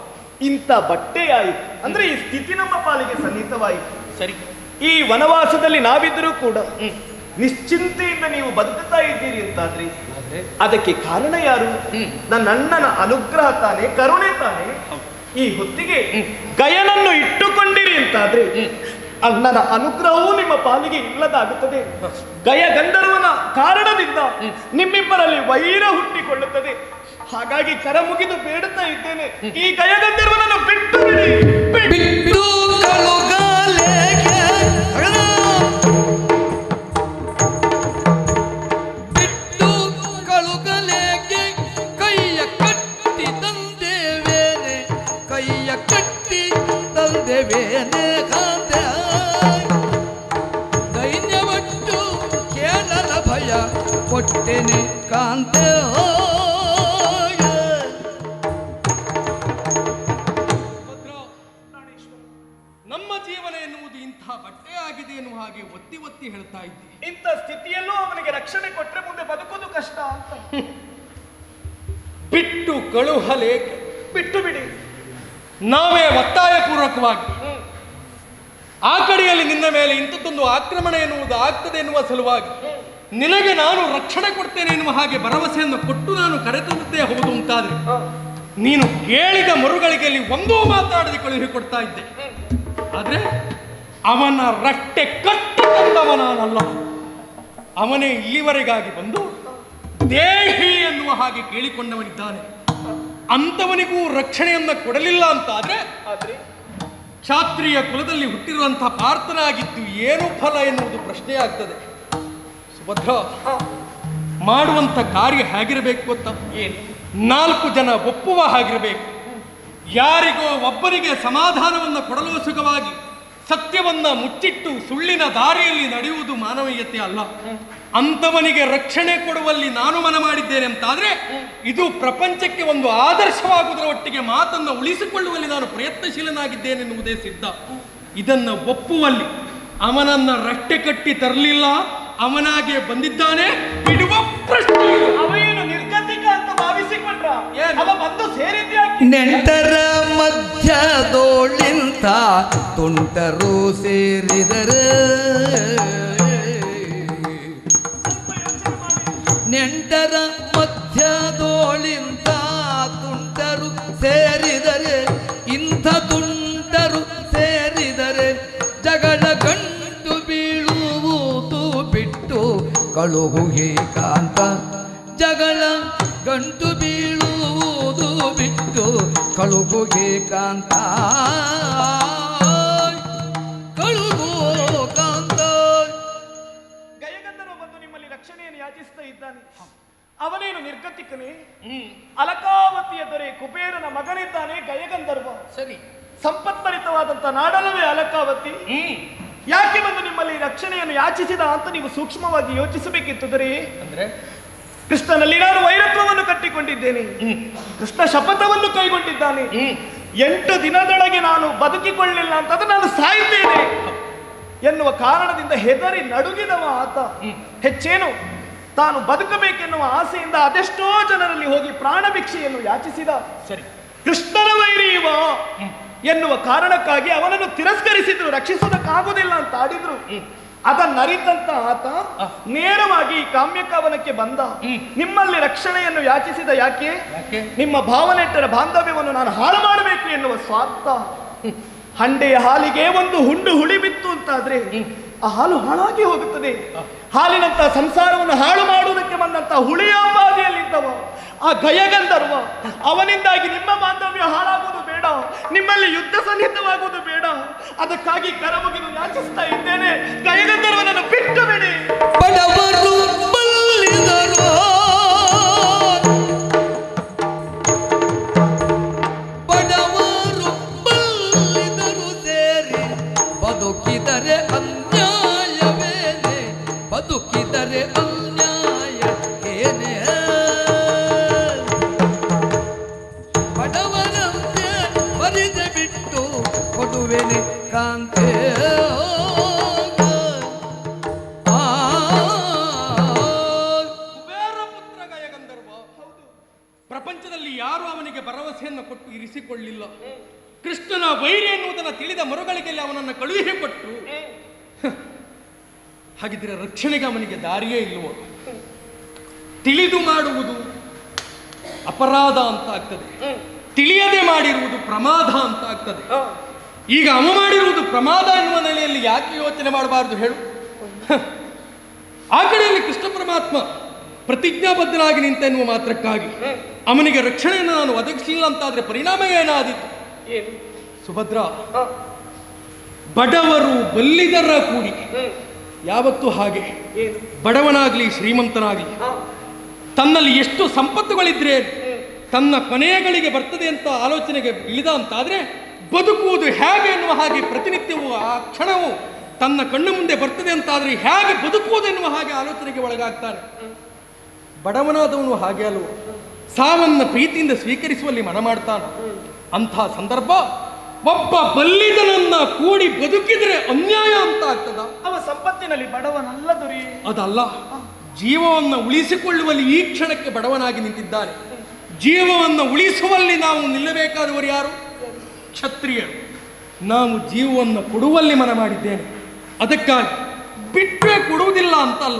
ಇಂಥ ಬಟ್ಟೆಯಾಯಿತು ಅಂದ್ರೆ ಈ ಸ್ಥಿತಿ ನಮ್ಮ ಪಾಲಿಗೆ ಸನ್ನಿಹಿತವಾಯಿತು. ಸರಿ. ಈ ವನವಾಸದಲ್ಲಿ ನಾವಿದ್ದರೂ ಕೂಡ ನಿಶ್ಚಿಂತೆಯಿಂದ ನೀವು ಬದುಕುತ್ತಾ ಇದ್ದೀರಿ ಅಂತಾದ್ರೆ ಅದಕ್ಕೆ ಕಾರಣ ಯಾರು? ನನ್ನ ಅಣ್ಣನ ಅನುಗ್ರಹ ತಾನೆ, ಕರುಣೆ ತಾನೆ. ಈ ಹೊತ್ತಿಗೆ ಗಯನನ್ನು ಇಟ್ಟುಕೊಂಡಿರಿ ಅಂತಾದ್ರೆ ಅಣ್ಣನ ಅನುಗ್ರಹವೂ ನಿಮ್ಮ ಪಾಲಿಗೆ ಇಲ್ಲದಾಗುತ್ತದೆ. ಗಯ ಗಂಧರ್ವನ ಕಾರಣದಿಂದ ನಿಮ್ಮಿಬ್ಬರಲ್ಲಿ ವೈರ ಹುಟ್ಟಿಕೊಳ್ಳುತ್ತದೆ. ಹಾಗಾಗಿ ಕರ ಮುಗಿದು ಬೇಡುತ್ತಾ ಇದ್ದೇನೆ, ಈ ಗಯ ಗಂಧರ್ವನನ್ನು ಬಿಟ್ಟು ಬಿಡಿ. ಬಿಟ್ಟು ಕಳುಗಲೇಗೆ ಕೈಯ ಕಟ್ಟಿ ತಂದೇವೇನೆ, ಕೈಯ ಕಟ್ಟಿ ತಂದೇವೇನೆ ಕಾಂತೆ. ದೈನ್ಯವಟ್ಟು ಕೇಳಲ ಭಯ ಕೊಟ್ಟೆನೆ ಕಾಂತೆ. ನಮ್ಮ ಜೀವನ ಎನ್ನುವುದು ಇಂಥ ಬಟ್ಟೆ ಆಗಿದೆ ಎನ್ನುವ ಹಾಗೆ ಒತ್ತಿ ಒತ್ತಿ ಹೇಳ್ತಾ ಇದ್ದೆ. ಇಂಥ ಸ್ಥಿತಿಯಲ್ಲೂ ಅವನಿಗೆ ರಕ್ಷಣೆ ಕೊಟ್ಟರೆ ಮುಂದೆ ಬದುಕೋದು ಕಷ್ಟ ಅಂತ. ಬಿಟ್ಟು ಕಳುಹಲೇಕೆ? ಬಿಟ್ಟು ಬಿಡಿ. ನಾವೇ ಒತ್ತಾಯಪೂರ್ವಕವಾಗಿ ಆ ಕಡೆಯಲ್ಲಿ ನಿನ್ನ ಮೇಲೆ ಇಂಥದ್ದೊಂದು ಆಕ್ರಮಣ ಎನ್ನುವುದು ಆಗ್ತದೆ ಎನ್ನುವ ಸಲುವಾಗಿ ನಿನಗೆ ನಾನು ರಕ್ಷಣೆ ಕೊಡ್ತೇನೆ ಎನ್ನುವ ಹಾಗೆ ಭರವಸೆಯನ್ನು ಕೊಟ್ಟು ನಾನು ಕರೆತಂದೇ ಹೌದು ಅಂತಾದ್ರೆ ನೀನು ಕೇಳಿದ ಮರುಗಳಿಗೆಯಲ್ಲಿ ಒಂದೂ ಮಾತಾಡದೆ ಕಳುಹಿ ಕೊಡ್ತಾ ಇದ್ದೆ. ಆದ್ರೆ ಅವನ ರಟ್ಟೆ ಕಟ್ಟು ತಂದವ ನಾನಲ್ಲ. ಅವನೇ ಇಲ್ಲಿವರೆಗಾಗಿ ಬಂದು ದೇಹಿ ಎನ್ನುವ ಹಾಗೆ ಕೇಳಿಕೊಂಡವನಿದ್ದಾನೆ. ಅಂತವನಿಗೂ ರಕ್ಷಣೆಯನ್ನ ಕೊಡಲಿಲ್ಲ ಅಂತಾದ್ರೆ ಕ್ಷಾತ್ರಿಯ ಕುಲದಲ್ಲಿ ಹುಟ್ಟಿರುವಂತಹ ಪಾರ್ಥನಾಗಿದ್ದು ಏನು ಫಲ ಎನ್ನುವುದು ಪ್ರಶ್ನೆ ಆಗ್ತದೆ. ಸುಭದ್ರ, ಮಾಡುವಂತ ಕಾರ್ಯ ಹೇಗಿರಬೇಕು ಗೊತ್ತಾ? ಏನು? 4 ಜನ ಒಪ್ಪುವ ಹಾಗಿರಬೇಕು. ಯಾರಿಗೋ ಒಬ್ಬರಿಗೆ ಸಮಾಧಾನವನ್ನು ಕೊಡಲು ಸುಖವಾಗಿ ಸತ್ಯವನ್ನ ಮುಚ್ಚಿಟ್ಟು ಸುಳ್ಳಿನ ದಾರಿಯಲ್ಲಿ ನಡೆಯುವುದು ಮಾನವೀಯತೆ ಅಲ್ಲ. ಅಂತವನಿಗೆ ರಕ್ಷಣೆ ಕೊಡುವಲ್ಲಿ ನಾನು ಮನ ಮಾಡಿದ್ದೇನೆ ಅಂತಾದ್ರೆ ಇದು ಪ್ರಪಂಚಕ್ಕೆ ಒಂದು ಆದರ್ಶವಾಗುವುದರ ಒಟ್ಟಿಗೆ ಮಾತನ್ನು ಉಳಿಸಿಕೊಳ್ಳುವಲ್ಲಿ ನಾನು ಪ್ರಯತ್ನಶೀಲನಾಗಿದ್ದೇನೆ ಎನ್ನುವುದೇ ಸಿದ್ಧ. ಇದನ್ನು ಒಪ್ಪುವಲ್ಲಿ ಅವನನ್ನ ರಟ್ಟೆ ಕಟ್ಟಿ ತರಲಿಲ್ಲ, ಅವನಾಗೆ ಬಂದಿದ್ದಾನೆ, ಬಿಡುವ ಪ್ರಶ್ನೆ. ಅವೇನು ನಿರ್ಗತಿಕ ಅಂತ ಭಾವಿಸಿಕೊಂಡ್ರ? ಅವ ಬಂದು ಸೇರಿದ್ಯಾಕೆ? ನೆಂಟರ ಮಧ್ಯದೋಳಿಂತ ತುಂಟರು ಸೇರಿದರೆ, ನೆಂಟರ ಮಧ್ಯದೋಳಿಂತ ತುಂಟರು ಸೇರಿದರೆ, ಇಂಥ ತುಂಟರು ಸೇರಿದರೆ ಜಗಳ ಗಂಟು ಬೀಳುವುದು ಬಿಟ್ಟು ಕಳುಹು ಏಕಾಂತ. ಜಗಳ ಗಂಟು ಬೀಳುವುದು ಬಿಟ್ಟು ಕಳುಹು ಏಕಾಂತ. ಕಳುಹು ಕಾಂತ. ಗಯಗಂಧರ್ವ ಬಂದು ನಿಮ್ಮಲ್ಲಿ ರಕ್ಷಣೆಯನ್ನು ಯಾಚಿಸ್ತಾ ಇದ್ದಾನೆ. ಅವನೇನು ನಿರ್ಗತಿಕನೇ? ಅಲಕಾವತಿಯ ದೊರೆ ಕುಬೇರನ ಮಗನಿದ್ದಾನೆ ಗಯಗಂಧರ್ವ. ಸರಿ. ಸಂಪತ್ಭರಿತವಾದಂತ ನಾಡಲವೇ ಅಲಕಾವತಿ. ಯಾಕೆ ಬಂದು ನಿಮ್ಮಲ್ಲಿ ರಕ್ಷಣೆಯನ್ನು ಯಾಚಿಸಿದ ಅಂತ ನೀವು ಸೂಕ್ಷ್ಮವಾಗಿ ಯೋಚಿಸಬೇಕಿತ್ತು ದೊರೆ. ಅಂದ್ರೆ ಕೃಷ್ಣನಲ್ಲಿ ನಾನು ವೈರತ್ವವನ್ನು ಕಟ್ಟಿಕೊಂಡಿದ್ದೇನೆ, ಕೃಷ್ಣ ಶಪಥವನ್ನು ಕೈಗೊಂಡಿದ್ದಾನೆ. 8 ದಿನದೊಳಗೆ ನಾನು ಬದುಕಿಕೊಳ್ಳಿಲ್ಲ ಅಂತಂದ್ರೆ ನಾನು ಸಾಯ್ತೇನೆ ಎನ್ನುವ ಕಾರಣದಿಂದ ಹೆದರಿ ನಡುಗಿದವ ಆತ. ಹೆಚ್ಚೇನು ತಾನು ಬದುಕಬೇಕೆನ್ನುವ ಆಸೆಯಿಂದ ಅದೆಷ್ಟೋ ಜನರಲ್ಲಿ ಹೋಗಿ ಪ್ರಾಣ ಭಿಕ್ಷೆಯನ್ನು ಯಾಚಿಸಿದ. ಸರಿ. ಕೃಷ್ಣನ ವೈರಿಯುವ ಎನ್ನುವ ಕಾರಣಕ್ಕಾಗಿ ಅವನನ್ನು ತಿರಸ್ಕರಿಸಿದ್ರು, ರಕ್ಷಿಸೋದಕ್ಕಾಗುವುದಿಲ್ಲ ಅಂತ ಆಡಿದ್ರು. ಅದನ್ನರಿತಂತ ಆತ ನೇರವಾಗಿ ಕಾಮ್ಯಕವನಕ್ಕೆ ಬಂದ. ನಿಮ್ಮಲ್ಲಿ ರಕ್ಷಣೆಯನ್ನು ಯಾಚಿಸಿದ ಯಾಕೆ? ನಿಮ್ಮ ಭಾವನೆಟ್ಟರ ಬಾಂಧವ್ಯವನ್ನು ನಾನು ಹಾಳು ಮಾಡಬೇಕು ಎನ್ನುವ ಸ್ವಾರ್ಥ. ಹಂಡೆಯ ಹಾಲಿಗೆ ಒಂದು ಹುಂಡು ಹುಳಿ ಬಿತ್ತು ಅಂತಾದ್ರೆ ಆ ಹಾಲು ಹಾಳಾಗಿ ಹೋಗುತ್ತದೆ. ಹಾಲಿನಂತ ಸಂಸಾರವನ್ನು ಹಾಳು ಮಾಡುವುದಕ್ಕೆ ಬಂದಂತ ಹುಳಿಯ ಬಾಧೆಯಲ್ಲಿದ್ದವ ಆ ಗಯಗಂಧರ್ವ, ಅವನಿಂದಾಗಿ ನಿಮ್ಮ ಬಾಂಧವ್ಯ ಹಾಳಾಗುವುದು ಬೇಡ, ನಿಮ್ಮಲ್ಲಿ ಯುದ್ಧ ಸನ್ನಿಹಿತವಾಗುವುದು ಬೇಡ. ಅದಕ್ಕಾಗಿ ಕರಮುಗಿದು ಯಾಚಿಸ್ತಾ ಇದ್ದೇನೆ, ಗಯಗಂಧರ್ವನನ್ನು ಬಿಟ್ಟು ಬಿಡಿ. ಬಡವರು ಕೊಡದಿದ್ದರೆ ಅನ್ಯಾಯ ಏನೇ ಬಡವನಂತೆ ಬರಿದೆ ಬಿಟ್ಟು ಕೊಡುವೆನೆ ಕಾಂತೆ ಕುಬೇರ ಪುತ್ರ ಗಯಗಂಧರ್ವ. ಪ್ರಪಂಚದಲ್ಲಿ ಯಾರು ಅವನಿಗೆ ಭರವಸೆಯನ್ನು ಕೊಟ್ಟು ಇರಿಸಿಕೊಳ್ಳಿಲ್ಲ. ಕೃಷ್ಣನ ವೈರಿ ಎನ್ನುವುದನ್ನು ತಿಳಿದ ಮರುಗಳಿಗೆ ಅವನನ್ನು ಕಳುಹಿಸಿಕೊಟ್ಟು ಹಾಗಿದ್ರೆ ರಕ್ಷಣೆಗೆ ಅವನಿಗೆ ದಾರಿಯೇ ಇಲ್ಲವೋ? ತಿಳಿದು ಮಾಡುವುದು ಅಪರಾಧ ಅಂತ ಆಗ್ತದೆ, ತಿಳಿಯದೆ ಮಾಡಿರುವುದು ಪ್ರಮಾದ ಅಂತ ಆಗ್ತದೆ. ಈಗ ಅವ ಮಾಡಿರುವುದು ಪ್ರಮಾದ ಎನ್ನುವ ನೆಲೆಯಲ್ಲಿ ಯಾಕೆ ಯೋಚನೆ ಮಾಡಬಾರದು ಹೇಳು? ಆ ಕಡೆಯಲ್ಲಿ ಕೃಷ್ಣ ಪರಮಾತ್ಮ ಪ್ರತಿಜ್ಞಾಬದ್ಧನಾಗಿ ನಿಂತ ಎನ್ನುವ ಮಾತ್ರಕ್ಕಾಗಿ ಅವನಿಗೆ ರಕ್ಷಣೆಯನ್ನು ನಾನು ಒದಗಿಸಲಿಲ್ಲ ಅಂತಾದ್ರೆ ಪರಿಣಾಮ ಏನಾದೀತು? ಸುಭದ್ರ, ಬಡವರು ಬಲ್ಲಿದರ ಕೂಡಿ ಯಾವತ್ತೂ ಹಾಗೆ ಬಡವನಾಗ್ಲಿ ಶ್ರೀಮಂತನಾಗ್ಲಿ ತನ್ನಲ್ಲಿ ಎಷ್ಟು ಸಂಪತ್ತುಗಳಿದ್ರೆ ತನ್ನ ಕೊನೆಗಳಿಗೆ ಬರ್ತದೆ ಅಂತ ಆಲೋಚನೆಗೆ ಇಳಿದ ಅಂತಾದ್ರೆ ಬದುಕುವುದು ಹೇಗೆ ಎನ್ನುವ ಹಾಗೆ ಪ್ರತಿನಿತ್ಯವೂ ಆ ಕ್ಷಣವು ತನ್ನ ಕಣ್ಣು ಮುಂದೆ ಬರ್ತದೆ ಅಂತಾದ್ರೆ ಹೇಗೆ ಬದುಕುವುದು ಎನ್ನುವ ಹಾಗೆ ಆಲೋಚನೆಗೆ ಒಳಗಾಗ್ತಾನೆ. ಬಡವನಾದವನು ಹಾಗೆ ಅಲ್ವ, ಸಾವನ್ನ ಪ್ರೀತಿಯಿಂದ ಸ್ವೀಕರಿಸುವಲ್ಲಿ ಮನ ಮಾಡ್ತಾನೆ. ಅಂಥ ಸಂದರ್ಭ ಒಬ್ಬ ಬಲ್ಲಿದನನ್ನ ಕೂಡಿ ಬದುಕಿದ್ರೆ ಅನ್ಯಾಯ ಅಂತ ಆಗ್ತದ? ಅವ ಸಂಪತ್ತಿನಲ್ಲಿ ಬಡವನಲ್ಲ ದೊರೆ. ಅದಲ್ಲ, ಜೀವವನ್ನು ಉಳಿಸಿಕೊಳ್ಳುವಲ್ಲಿ ಈ ಕ್ಷಣಕ್ಕೆ ಬಡವನಾಗಿ ನಿಂತಿದ್ದಾನೆ. ಜೀವವನ್ನು ಉಳಿಸುವಲ್ಲಿ ನಾವು ನಿಲ್ಲಬೇಕಾದವರು ಯಾರು? ಕ್ಷತ್ರಿಯರು. ನಾವು ಜೀವವನ್ನು ಕೊಡುವಲ್ಲಿ ಮನ ಮಾಡಿದ್ದೇನೆ. ಅದಕ್ಕಾಗಿ ಬಿಟ್ಟರೆ ಕೊಡುವುದಿಲ್ಲ ಅಂತಲ್ಲ,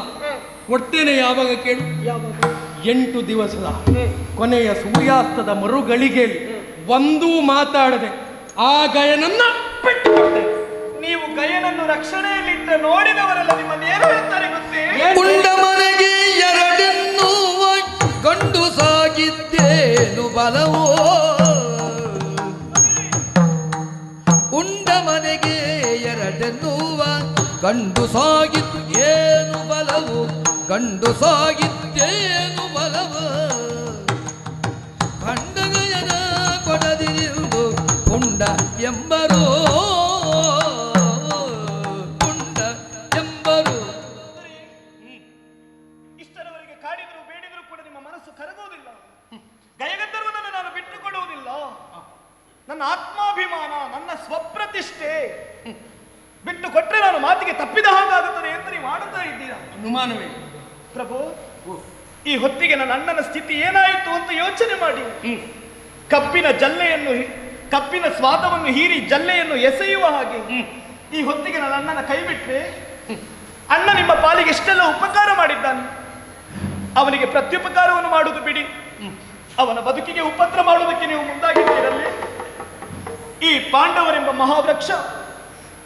ಕೊಡ್ತೇನೆ. ಯಾವಾಗ ಕೇಳು? 8 ದಿವಸದ ಕೊನೆಯ ಸೂರ್ಯಾಸ್ತದ ಮರುಗಳಿಗೆಯಲ್ಲಿ ಒಂದೂ ಮಾತಾಡದೆ ಆ ಗಯನನ್ನ ಬಿಟ್ಟು ಕೊಡ್ತೇನೆ. ನೀವು ಗಯನನ್ನು ರಕ್ಷಣೆಯಲ್ಲಿಟ್ಟ ನೋಡಿದವರೆಲ್ಲ ನಿಮ್ಮನ್ನು ಏನು ಹೇಳ್ತಾರೆ ಗೊತ್ತೇ? ಉಂಡ ಮನೆಗೆ ಎರಡೆನ್ನುವ ಗಂಡು ಸಾಗಿದ್ದೇನು ಬಲವೋ, ಉಂಡ ಮನೆಗೆ ಎರಡೆನ್ನುವ ಗಂಡು ಸಾಗಿದ್ದು ಏನು ಬಲವು, ಗಂಡು ಸಾಗಿದ್ದೇನು ಬಲವ, ಖಂಡಗಯನ ಕೊಡದಿರುವುದು ಉಂಡ ಎಂಬರೋ, ಉಂಡ ಎಂಬರು. ಇಷ್ಟರವರೆಗೆ ಕಾಡಿದ್ರು ಬೇಡಿದ್ರು ಕೂಡ ನಿಮ್ಮ ಮನಸ್ಸು ಕರಗುವುದಿಲ್ಲ. ಗಯಗಂಧರ್ವನನ್ನು ನಾನು ಬಿಟ್ಟುಕೊಡುವುದಿಲ್ಲ. ನನ್ನ ಆತ್ಮಾಭಿಮಾನ, ನನ್ನ ಸ್ವಪ್ರತಿಷ್ಠೆ ಬಿಟ್ಟು ಕೊಟ್ಟರೆ ನಾನು ಮಾತಿಗೆ ತಪ್ಪಿದ ಹಾಗಾಗುತ್ತದೆ ಅಂತ ನೀವು ಮಾಡುತ್ತಾ ಇದ್ದೀರಾ. ಅನುಮಾನವೇ ಪ್ರಭು, ಈ ಹೊತ್ತಿಗೆ ನನ್ನ ಅಣ್ಣನ ಸ್ಥಿತಿ ಏನಾಯಿತು ಅಂತ ಯೋಚನೆ ಮಾಡಿ. ಕಬ್ಬಿನ ಸ್ವಾದವನ್ನು ಹೀರಿ ಜಲ್ಲೆಯನ್ನು ಎಸೆಯುವ ಹಾಗೆ ಈ ಹೊತ್ತಿಗೆ ನನ್ನ ಅಣ್ಣನ ಕೈ ಬಿಟ್ರೆ, ಅಣ್ಣ ನಿಮ್ಮ ಪಾಲಿಗೆ ಎಷ್ಟೆಲ್ಲ ಉಪಕಾರ ಮಾಡಿದ್ದಾನೆ. ಅವನಿಗೆ ಪ್ರತ್ಯುಪಕಾರವನ್ನು ಮಾಡುವುದು ಬಿಡಿ, ಅವನ ಬದುಕಿಗೆ ಉಪದ್ರ ಮಾಡುವುದಕ್ಕೆ ನೀವು ಮುಂದಾಗಿದ್ದೀರಲ್ಲಿ. ಈ ಪಾಂಡವರೆಂಬ ಮಹಾವೃಕ್ಷ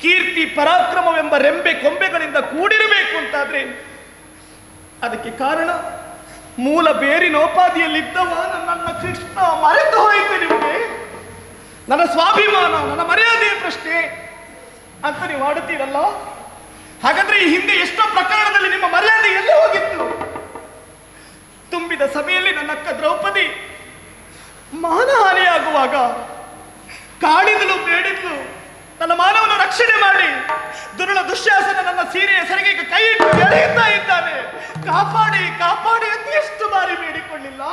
ಕೀರ್ತಿ ಪರಾಕ್ರಮವೆಂಬ ರೆಂಬೆ ಕೊಂಬೆಗಳಿಂದ ಕೂಡಿರಬೇಕು ಅಂತಾದ್ರೆ ಅದಕ್ಕೆ ಕಾರಣ ಮೂಲ ಬೇರಿನೋಪಾದಿಯಲ್ಲಿದ್ದವ ನನ್ನ ಕೃಷ್ಣ ಮರೆತು ಹೋಯಿತು ನಿಮಗೆ. ನನ್ನ ಸ್ವಾಭಿಮಾನ, ನನ್ನ ಮರ್ಯಾದೆಯ ಪ್ರಶ್ನೆ ಅಂತ ನೀವು ಆಡುತ್ತೀರಲ್ಲ. ಹಾಗಾದ್ರೆ ಈ ಹಿಂದೆ ಎಷ್ಟೋ ಪ್ರಕರಣದಲ್ಲಿ ನಿಮ್ಮ ಮರ್ಯಾದೆ ಎಲ್ಲಿ ಹೋಗಿತ್ತು? ತುಂಬಿದ ಸಭೆಯಲ್ಲಿ ನನ್ನ ಅಕ್ಕ ದ್ರೌಪದಿ ಮಾನಹಾನಿಯಾಗುವಾಗ ಕಾಡಿದಲು ಬೇಡಿದ್ಲು, ನನ್ನ ಮಾನವನ ರಕ್ಷಣೆ ಮಾಡಿ. ದುರುಳ ದುಶ್ಯಾಸನ ನನ್ನ ಸೀರೆಯ ಸೆರಗಿಗೆ ಕೈ ಇಟ್ಟು ಎಳೆಯುತ್ತಾ ಇದ್ದಾನೆ, ಕಾಪಾಡಿ ಕಾಪಾಡಿ ಅಂತ ಎಷ್ಟು ಬಾರಿ ಬೇಡಿಕೊಳ್ಳಿಲ್ಲ.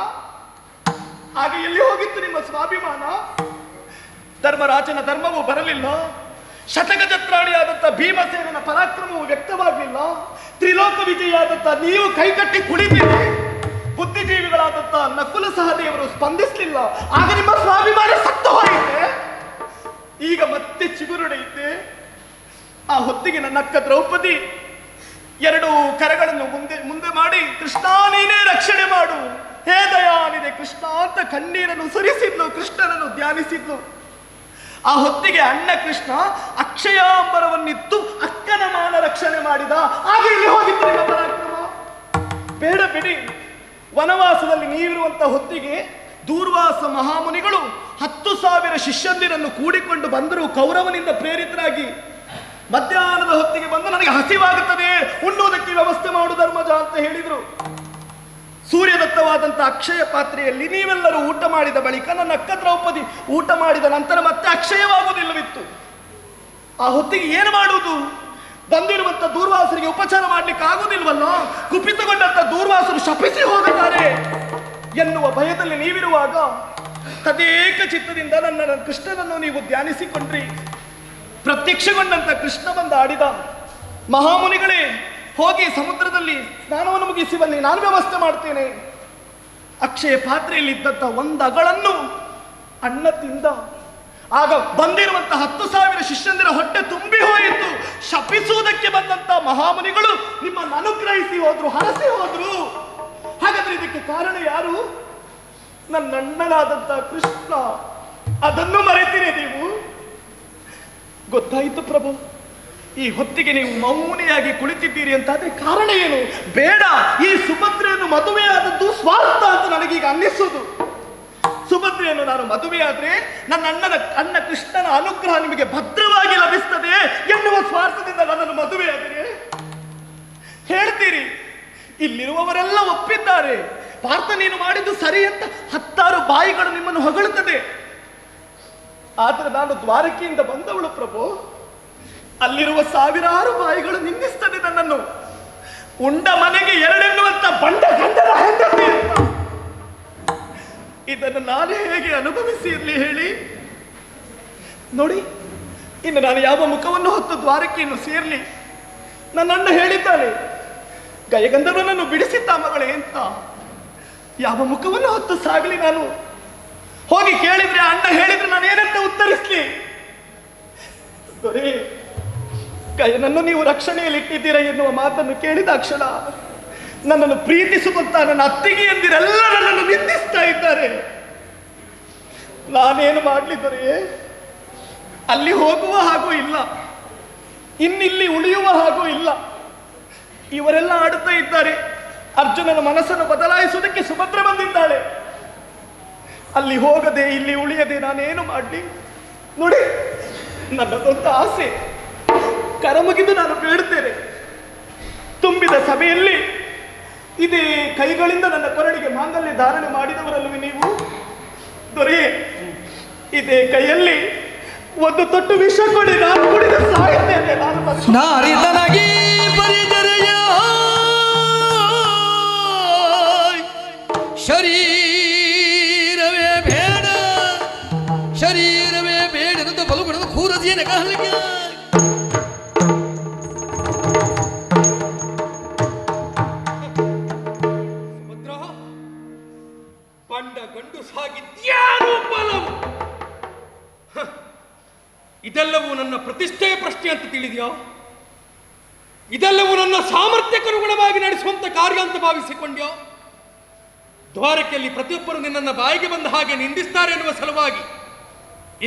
ಹಾಗೆ ಎಲ್ಲಿ ಹೋಗಿತ್ತು ನಿಮ್ಮ ಸ್ವಾಭಿಮಾನ? ಧರ್ಮರಾಜನ ಧರ್ಮವೂ ಬರಲಿಲ್ಲ, ಶತಗಜತ್ರಾಣಿಯಾದಂಥ ಭೀಮಸೇನನ ಪರಾಕ್ರಮವು ವ್ಯಕ್ತವಾಗಲಿಲ್ಲ, ತ್ರಿಲೋಕ ವಿಜಯಿಯಾದಂಥ ನೀವು ಕೈಕಟ್ಟಿ ಕುಳಿತಿರಿ, ಬುದ್ಧಿಜೀವಿಗಳಾದಂಥ ನಕುಲ ಸಹದೇವರು ಸ್ಪಂದಿಸಲಿಲ್ಲ. ಆಗ ನಿಮ್ಮ ಸ್ವಾಭಿಮಾನ ಸತ್ತು ಹೋಯಿತೆ, ಈಗ ಮತ್ತೆ ಚಿಗುರುಡೆಯಿತೆ. ಆ ಹೊತ್ತಿಗೆ ನನ್ನ ಅಕ್ಕ ದ್ರೌಪದಿ 2 ಕರಗಳನ್ನು ಮುಂದೆ ಮಾಡಿ, ಕೃಷ್ಣ ನೀನೇ ರಕ್ಷಣೆ ಮಾಡು, ಹೇ ದಯಾನಿದೆ ಕೃಷ್ಣ ಅಂತ ಕಣ್ಣೀರನ್ನು ಸುರಿಸಿದ್ಲು, ಕೃಷ್ಣನನ್ನು ಧ್ಯಾನಿಸಿದ್ಲು. ಆ ಹೊತ್ತಿಗೆ ಅಣ್ಣ ಕೃಷ್ಣ ಅಕ್ಷಯಾಂಬರವನ್ನಿತ್ತು ಅಕ್ಕನ ಮಾನ ರಕ್ಷಣೆ ಮಾಡಿದ. ಆಗ ಇಲ್ಲಿ ಹೋಗಿತ್ತು ನಿಮ್ಮ ಪರಾಕ್ರಮ. ಬೇಡ ಬಿಡಿ, ವನವಾಸದಲ್ಲಿ ನೀವಿರುವಂತ ಹೊತ್ತಿಗೆ ದೂರ್ವಾಸ ಮಹಾಮುನಿಗಳು 10,000 ಶಿಷ್ಯಂದಿರನ್ನು ಕೂಡಿಕೊಂಡು ಬಂದರು ಕೌರವನಿಂದ ಪ್ರೇರಿತರಾಗಿ. ಮಧ್ಯಾಹ್ನದ ಹೊತ್ತಿಗೆ ಬಂದು ನನಗೆ ಹಸಿವಾಗುತ್ತದೆ, ಉಣ್ಣುವುದಕ್ಕೆ ವ್ಯವಸ್ಥೆ ಮಾಡು ಧರ್ಮಜ ಅಂತ ಹೇಳಿದರು. ಸೂರ್ಯದತ್ತವಾದಂಥ ಅಕ್ಷಯ ಪಾತ್ರೆಯಲ್ಲಿ ನೀವೆಲ್ಲರೂ ಊಟ ಮಾಡಿದ ಬಳಿಕ ನನ್ನ ಅಕ್ಕ ದ್ರೌಪದಿ ಊಟ ಮಾಡಿದ ನಂತರ ಮತ್ತೆ ಅಕ್ಷಯವಾಗುವುದಿಲ್ಲವಿತ್ತು. ಆ ಹೊತ್ತಿಗೆ ಏನು ಮಾಡುವುದು? ಬಂದಿರುವಂತ ದೂರ್ವಾಸರಿಗೆ ಉಪಚಾರ ಮಾಡ್ಲಿಕ್ಕೆ ಆಗುದಿಲ್ವಲ್ಲ? ಕುಪಿತಗೊಂಡಂತ ದೂರ್ವಾಸರು ಶಪಿಸಿ ಹೋಗುತ್ತಾರೆ ಎನ್ನುವ ಭಯದಲ್ಲಿ ನೀವಿರುವಾಗ ತದೇಕ ಚಿತ್ತದಿಂದ ನನ್ನ ಕೃಷ್ಣನನ್ನು ನೀವು ಧ್ಯಾನಿಸಿಕೊಂಡ್ರಿ. ಪ್ರತ್ಯಕ್ಷಗೊಂಡಂತ ಕೃಷ್ಣ ಬಂದ ಆಡಿದ, ಮಹಾಮುನಿಗಳೇ, ಹೋಗಿ ಸಮುದ್ರದಲ್ಲಿ ಸ್ನಾನವನ್ನು ಮುಗಿಸುವಲ್ಲಿ ನಾನು ವ್ಯವಸ್ಥೆ ಮಾಡ್ತೇನೆ. ಅಕ್ಷಯ ಪಾತ್ರೆಯಲ್ಲಿ ಇದ್ದಂತ ಒಂದು ಅಗಳನ್ನು ಅಣ್ಣ ತಿಂದ. ಆಗ ಬಂದಿರುವಂತಹ 10,000 ಶಿಷ್ಯಂದಿರ ಹೊಟ್ಟೆ ತುಂಬಿ ಹೋಯಿತು. ಶಪಿಸುವುದಕ್ಕೆ ಬಂದಂತ ಮಹಾಮುನಿಗಳು ನಿಮ್ಮನ್ನು ಅನುಗ್ರಹಿಸಿ ಹೋದ್ರು, ಹರಸಿ ಹೋದ್ರು. ಹಾಗಾದ್ರೆ ಇದಕ್ಕೆ ಕಾರಣ ಯಾರು? ನನ್ನ ಅಣ್ಣನಾದಂತ ಕೃಷ್ಣ. ಅದನ್ನು ಮರೆತೀರಿ ನೀವು? ಗೊತ್ತಾಯಿತು ಪ್ರಭು. ಈ ಹೊತ್ತಿಗೆ ನೀವು ಮೌನಿಯಾಗಿ ಕುಳಿತಿದ್ದೀರಿ ಅಂತಾದ್ರೆ ಕಾರಣ ಏನು? ಬೇಡ, ಈ ಸುಭದ್ರೆಯನ್ನು ಮದುವೆಯಾದದ್ದು ಸ್ವಾರ್ಥ ಅಂತ ನನಗೀಗ ಅನ್ನಿಸುವುದು. ಸುಭದ್ರೆಯನ್ನು ನಾನು ಮದುವೆಯಾದ್ರೆ ನನ್ನ ಅಣ್ಣ ಕೃಷ್ಣನ ಅನುಗ್ರಹ ನಿಮಗೆ ಭದ್ರವಾಗಿ ಲಭಿಸ್ತದೆ ಎನ್ನುವ ಸ್ವಾರ್ಥದಿಂದ ನನ್ನನ್ನು ಮದುವೆಯಾದರೆ ಹೇಳ್ತೀರಿ. ಇಲ್ಲಿರುವವರೆಲ್ಲ ಒಪ್ಪಿದ್ದಾರೆ. ಪಾರ್ಥ, ನೀನು ಮಾಡಿದ್ದು ಸರಿ ಅಂತ 10 ಬಾಯಿಗಳು ನಿಮ್ಮನ್ನು ಹೊಗಳುತ್ತದೆ. ಆದ್ರೆ ನಾನು ದ್ವಾರಕೆಯಿಂದ ಬಂದವಳು ಪ್ರಭು. ಅಲ್ಲಿರುವ 1000 ಬಾಯಿಗಳು ನಿಂದಿಸ್ತದೆ ನನ್ನನ್ನು. ಉಂಡ ಮನೆಗೆ 2 ಎನ್ನುವಂತ ಬಂಡ ಗಂಡನ ಹೆಂಡತಿ ಅಂತ. ಇದನ್ನು ನಾನು ಹೇಗೆ ಅನುಭವಿಸಿ ಇರಲಿ ಹೇಳಿ? ನೋಡಿ, ಇನ್ನು ನಾನು ಯಾವ ಮುಖವನ್ನು ಹೊತ್ತು ದ್ವಾರಕೆಯನ್ನು ಸೇರ್ಲಿ? ನನ್ನ ಅಣ್ಣ ಹೇಳಿದ್ದಾನೆ, ಗಯಗಂಧರ್ವನನ್ನು ಬಿಡಿಸಿದ್ದ ಮಗಳೇ ಅಂತ. ಯಾವ ಮುಖವನ್ನು ಹೊತ್ತು ಸಾಗಲಿ ನಾನು? ಹೋಗಿ ಕೇಳಿದ್ರೆ, ಅಣ್ಣ ಹೇಳಿದ್ರೆ ನಾನು ಏನಂತ ಉತ್ತರಿಸ್ಲಿ? ದೊರೆ, ಗಯನನ್ನು ನೀವು ರಕ್ಷಣೆಯಲ್ಲಿ ಇಟ್ಟಿದ್ದೀರಾ ಎನ್ನುವ ಮಾತನ್ನು ಕೇಳಿದ ಕ್ಷಣ ನನ್ನನ್ನು ಪ್ರೀತಿಸುವಂತ ನನ್ನ ಅತ್ತಿಗೆ ಎಂದಿರೆಲ್ಲ ನನ್ನನ್ನು ನಿಂದಿಸ್ತಾ ಇದ್ದಾರೆ. ನಾನೇನು ಮಾಡ್ಲಿ ದೊರೆ? ಅಲ್ಲಿ ಹೋಗುವ ಹಾಗೂ ಇಲ್ಲ, ಇನ್ನಿಲ್ಲಿ ಉಳಿಯುವ ಹಾಗೂ ಇಲ್ಲ. ಇವರೆಲ್ಲ ಆಡುತ್ತಾ ಇದ್ದಾರೆ. ಅರ್ಜುನನ ಮನಸ್ಸನ್ನು ಬದಲಾಯಿಸುವುದಕ್ಕೆ ಸುಭದ್ರ ಬಂದಿದ್ದಾಳೆ. ಅಲ್ಲಿ ಹೋಗದೆ ಇಲ್ಲಿ ಉಳಿಯದೆ ನಾನೇನು ಮಾಡಲಿ? ನೋಡಿ, ನನ್ನದೊಂದು ಆಸೆ, ಕರಮುಗಿದು ನಾನು ಬೇಡುತ್ತೇನೆ. ತುಂಬಿದ ಸಭೆಯಲ್ಲಿ ಇದೇ ಕೈಗಳಿಂದ ನನ್ನ ಕೊರಳಿಗೆ ಮಾಂಗಲ್ಯ ಧಾರಣೆ ಮಾಡಿದವರಲ್ಲವೇ ನೀವು? ದೊರೆ, ಇದೇ ಕೈಯಲ್ಲಿ ಒಂದು ತೊಟ್ಟು ವಿಷ ಕೊಡಿ, ನಾನು ಕುಡಿದು ಸಾಯುತ್ತೇನೆ. ನಾರಿತನಾಗಿ ಪರಿಚರ್ಯ ಶರೀರವೇ ಬೇಡ, ಶರೀರವೇ ಬೇಡ ಅಂತ ಬಲುಗುಣದ ಕೂರದಿಯನ ಕಾಲಿಗೆ ಬಂಡ ಗಂಡು ಸಾಗಿದ್ಯಾರು ಬಲವು? ಇದೆಲ್ಲವೂ ನನ್ನ ಪ್ರತಿಷ್ಠೆಯ ಪ್ರಶ್ನೆ ಅಂತ ತಿಳಿದೆಯೋ? ಇದೆಲ್ಲವೂ ನನ್ನ ಸಾಮರ್ಥ್ಯಕ್ಕನುಗುಣವಾಗಿ ನಡೆಸುವಂತ ಕಾರ್ಯ ಅಂತ ಭಾವಿಸಿಕೊಂಡ್ಯೋ? ದ್ವಾರಕೆಯಲ್ಲಿ ಪ್ರತಿಯೊಬ್ಬರು ನಿನ್ನನ್ನು ಬಾಯಿಗೆ ಬಂದ ಹಾಗೆ ನಿಂದಿಸ್ತಾರೆ ಎನ್ನುವ ಸಲುವಾಗಿ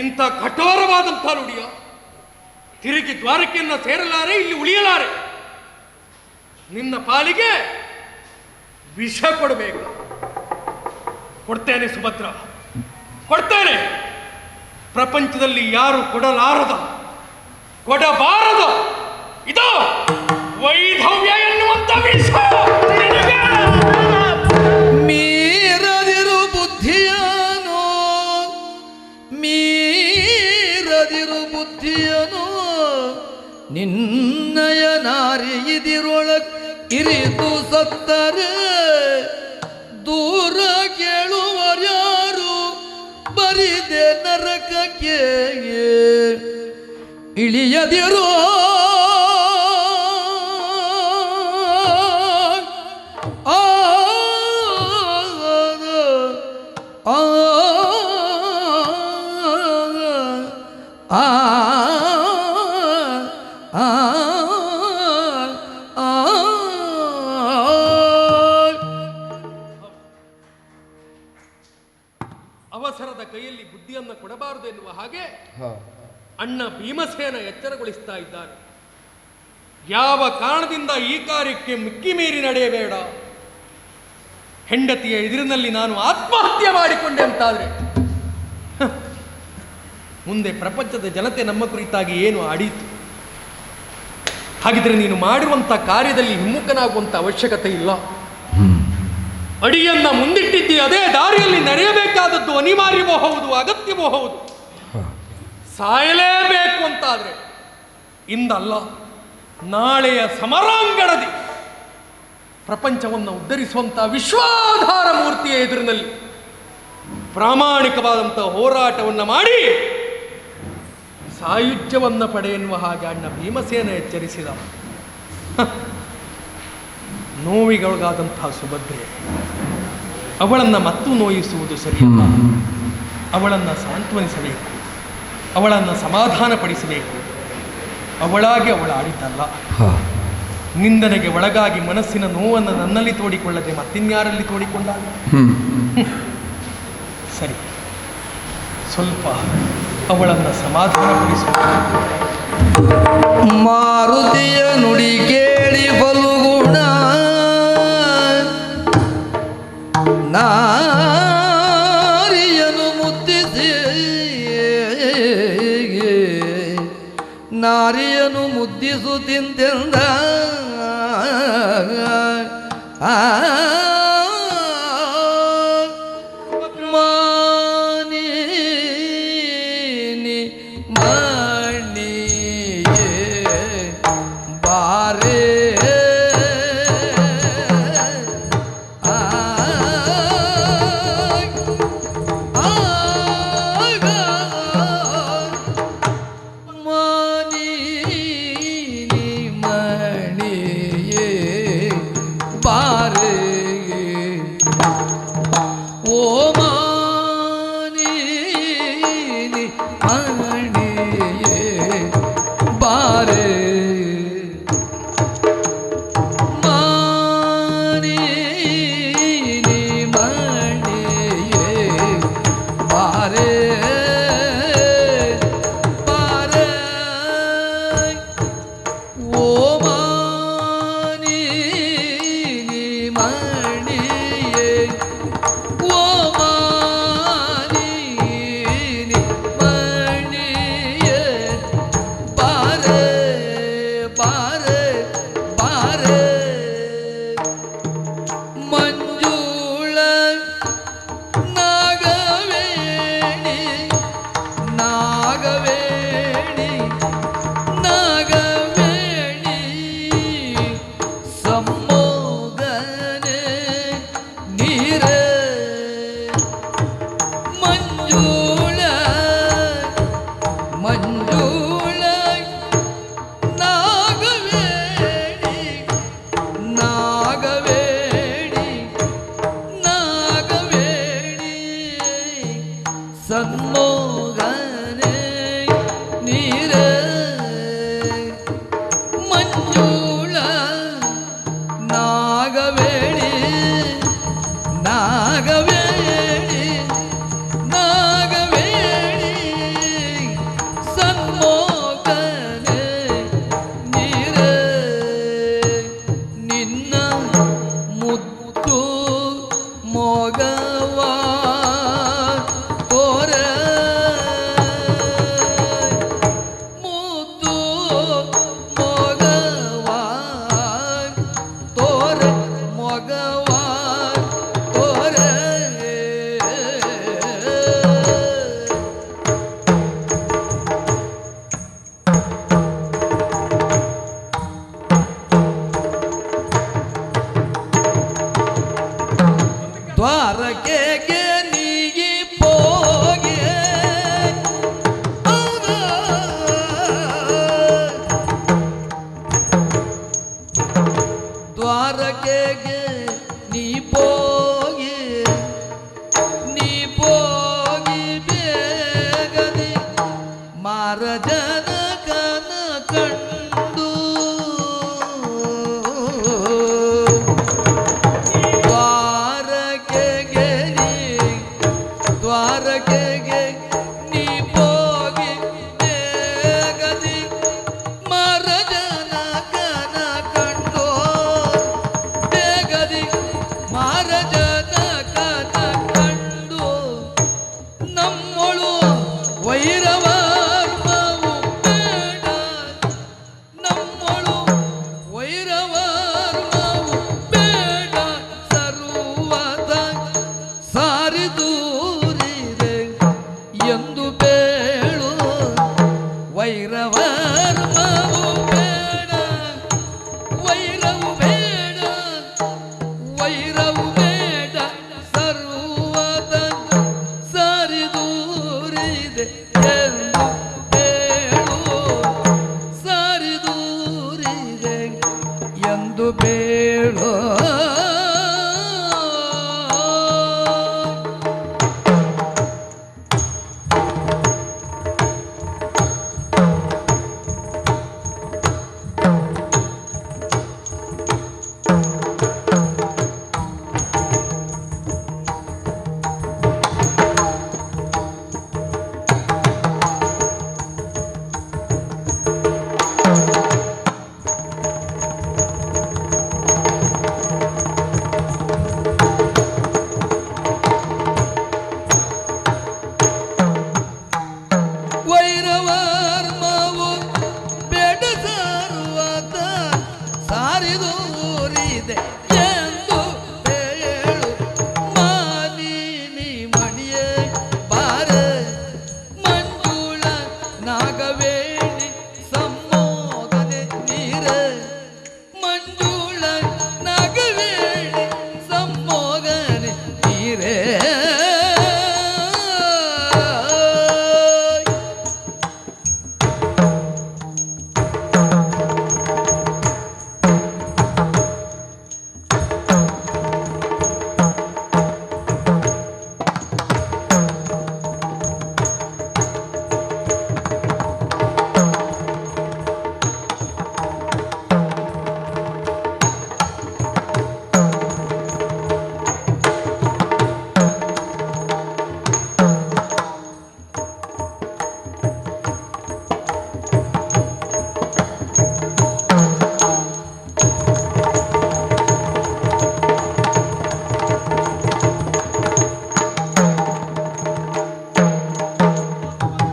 ಇಂಥ ಕಠೋರವಾದಂಥ ನುಡಿಯೋ? ತಿರುಗಿ ದ್ವಾರಕೆಯನ್ನು ಸೇರಲಾರೆ, ಇಲ್ಲಿ ಉಳಿಯಲಾರೆ. ನಿನ್ನ ಪಾಲಿಗೆ ವಿಷ ಕೊಡಬೇಕು. ಕೊಡ್ತೇನೆ ಸುಭದ್ರ, ಕೊಡ್ತೇನೆ. ಪ್ರಪಂಚದಲ್ಲಿ ಯಾರು ಕೊಡಲಾರದ, ಕೊಡಬಾರದ ಇದು ವೈಧವ್ಯ ಎನ್ನುವಂತ ವಿಷ. ಮೀರದಿರು ಬುದ್ಧಿಯನೋ, ಮೀರದಿರು ಬುದ್ಧಿಯನೋ, ನಿನ್ನಯ ನಾರಿ ಇದಿರೊಳಗ್ ಇರಿದು ಸತ್ತರೆ ದೂರ ಕೇಳುವರ್ಯಾರು ಬರಿದೆ ನರಕಕ್ಕೆ ಇಳಿಯದಿರೋ. ಅವಸರದ ಕೈಯಲ್ಲಿ ಬುದ್ಧಿಯನ್ನು ಕೊಡಬಾರದು ಎನ್ನುವ ಹಾಗೆ ಅಣ್ಣ ಭೀಮಸೇನ ಎಚ್ಚರಗೊಳಿಸ್ತಾ ಇದ್ದಾರೆ. ಯಾವ ಕಾರಣದಿಂದ ಈ ಕಾರ್ಯಕ್ಕೆ ಮಿಕ್ಕಿ ಮೀರಿ ನಡೆಯಬೇಡ. ಹೆಂಡತಿಯ ಎದುರಿನಲ್ಲಿ ನಾನು ಆತ್ಮಹತ್ಯೆ ಮಾಡಿಕೊಂಡೆ ಅಂತಾದ್ರೆ ಮುಂದೆ ಪ್ರಪಂಚದ ಜನತೆ ನಮ್ಮ ಕುರಿತಾಗಿ ಏನು ಆಡೀತು? ಹಾಗಿದ್ರೆ ನೀನು ಮಾಡಿರುವಂಥ ಕಾರ್ಯದಲ್ಲಿ ಹಿಮ್ಮುಖನಾಗುವಂಥ ಅವಶ್ಯಕತೆ ಇಲ್ಲ. ಅಡಿಯನ್ನ ಮುಂದಿಟ್ಟಿದ್ದಿ, ಅದೇ ದಾರಿಯಲ್ಲಿ ನಡೆಯಬೇಕಾದದ್ದು ಅನಿವಾರ್ಯವೋ ಹೌದು, ಅಗತ್ಯವೋ ಹೌದು. ಸಾಯಲೇಬೇಕು ಅಂತಾದ್ರೆ ಇಂದಲ್ಲ, ನಾಳೆಯ ಸಮರಾಂಗಣದಿ ಪ್ರಪಂಚವನ್ನು ಉದ್ಧರಿಸುವಂಥ ವಿಶ್ವಾಧಾರ ಮೂರ್ತಿಯ ಎದುರಿನಲ್ಲಿ ಪ್ರಾಮಾಣಿಕವಾದಂಥ ಹೋರಾಟವನ್ನು ಮಾಡಿ ಸಾಯುಜ್ಯವನ್ನು ಪಡೆಯನ್ನುವ ಹಾಗೆ ಅಣ್ಣ ಭೀಮಸೇನ ಎಚ್ಚರಿಸಿದ. ನೋವಿಗೊಳಗಾದಂತಹ ಸುಭದ್ರೆ ಅವಳನ್ನು ಮತ್ತು ನೋಯಿಸುವುದು ಸರಿಯಲ್ಲ. ಅವಳನ್ನು ಸಾಂತ್ವನಿಸಬೇಕು, ಅವಳನ್ನು ಸಮಾಧಾನಪಡಿಸಬೇಕು. ಅವಳಾಗಿ ಅವಳ ಆಡಿತಲ್ಲ. ನಿಂದನೆಗೆ ಒಳಗಾಗಿ ಮನಸ್ಸಿನ ನೋವನ್ನು ನನ್ನಲ್ಲಿ ತೋಡಿಕೊಳ್ಳದೆ ಮತ್ತಿನ್ಯಾರಲ್ಲಿ ತೋಡಿಕೊಂಡಾಗ ಸರಿ, ಸ್ವಲ್ಪ ಅವಳನ್ನು ಸಮಾಧಾನಪಡಿಸಬೇಕು. ಮಾರುತಿಯ ನುಡಿ ಕೇಳಿ ಫಲ್ಗುಣ ನಾರಿಯನು ಮುದ್ದಿಸಿ ನಾರಿಯನು ಮುದ್ದಿಸುತ್ತಿಂತೆಂದ ಮಾನಿ ಮಣಿಯೇ ಬಾರೆ ಸನ್ಮೋಗನೆ ನೀರೆ ಮಂಜುಳ ನಾಗವೇಣಿ ನಾಗವೇಣಿ ನಾಗವೇಣಿ ಸನ್ಮೋಗನೆ ನೀರೆ ನಿನ್ನ ಮುತ್ತು ಮೊಗವಾ ದ್ವಾರಕೆಗೆ ನೀಗಿ ಹೋಗಿ ದ್ವಾರಕೆಗೆ ನೀ ಹೋಗಿ ಬೇಗನೆ ಮಾರಜನಕನ ಕಂಡು ದ್ವಾರಕೆಗೆ ವೈರವು ಬೇಡ ಸರ್ವದ ಸರಿದೂರಿದೆ ಎಂದು ಬೇಳು ಸರಿದೂರಿದೆ ಎಂದು ಬೇಳು ವೈರವರ್ಮವು ಬೇಡ ಸರ್ವತ ಸಾರಿದೂರಿದೆ ಎಂದು ಬೇಳು ಮಾಲಿನಿ ಮಣಿಯೇ ಬಾರ ಮಂಜುಳ ನಾಗವೇಣಿ ಸಮ್ಮೋಗನೆ ನೀರ ಮಂಜುಳ ನಾಗವೇಣಿ ಸಮ್ಮೋಗನೆ ನೀರೇ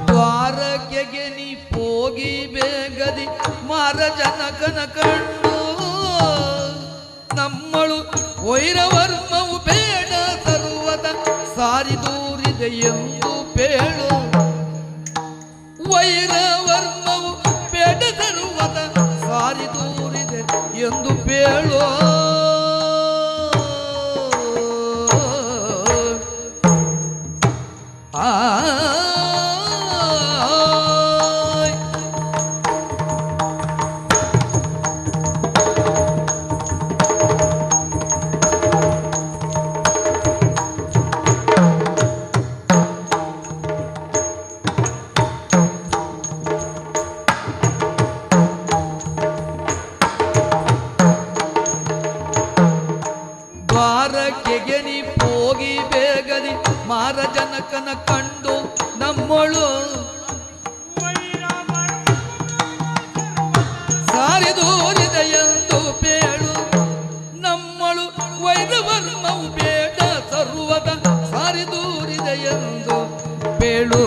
ದ್ವಾರಕೆಗೆ ನೀ ಹೋಗಿ ಬೇಗದಿ ಮಾರ ಜನಕನ ಕಂಡು ನಮ್ಮಳು ವೈರವರ್ಮವು ಬೇಡ ಸರ್ವದ ಸಾರಿದೂರಿದೆ ಎಂದು ಬೇಳು ವೈರವರ್ಮವು ಬೇಡ ಸರ್ವದ ಸಾರಿದೂರಿದೆ ಎಂದು ಬೇಳು ದ್ವಾರಕೆಗೆ ನೀ ಹೋಗಿ ಬೇಗದಿ ಮಾರ ಜನಕನ ಕಂಡು ನಮ್ಮಳು ಸಾರಿದೂರಿದೆ ಎಂದು ಬೇಳು ನಮ್ಮಳು ವೈರವರ್ಮವು ಬೇಡ ಸರ್ವದ ಸಾರಿದೂರಿದೆ ಎಂದು ಬೇಳು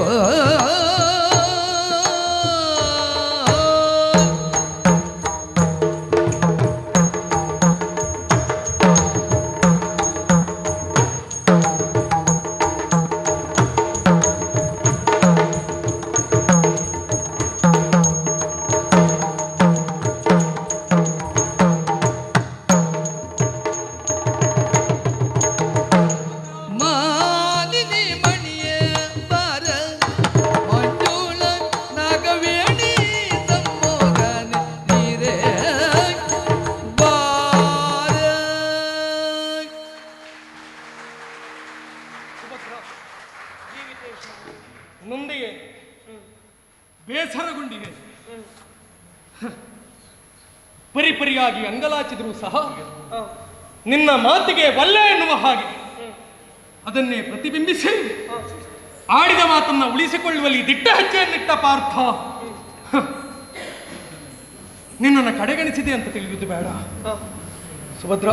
ಮಾಲಿನಿ ಮಣಿಯೇ ಬಾರ ಮಂಜುಳ ನಾಗವೇಣಿ ಸಮ್ಮೋಗನೆ ನೀರೇ ಬಾರ ನೊಂದಿಗೆ ಬೇಸರಗೊಂಡಿದೆ. ಪರಿಪರಿಯಾಗಿ ಅಂಗಲಾಚಿದರೂ ಸಹ ನಿನ್ನ ಮಾತಿಗೆ ವಲ್ಲ ಎನ್ನುವ ಹಾಗೆ ಅದನ್ನೇ ಪ್ರತಿಬಿಂಬಿಸಿ ಆಡಿದ ಮಾತನ್ನ ಉಳಿಸಿಕೊಳ್ಳುವಲ್ಲಿ ದಿಟ್ಟ ಹೆಜ್ಜೆಯನ್ನಿಟ್ಟ ಪಾರ್ಥ ನಿನ್ನನ್ನು ಕಡೆಗಣಿಸಿದೆ ಅಂತ ತಿಳಿಯುವುದು ಬೇಡ. ಸುಭದ್ರ,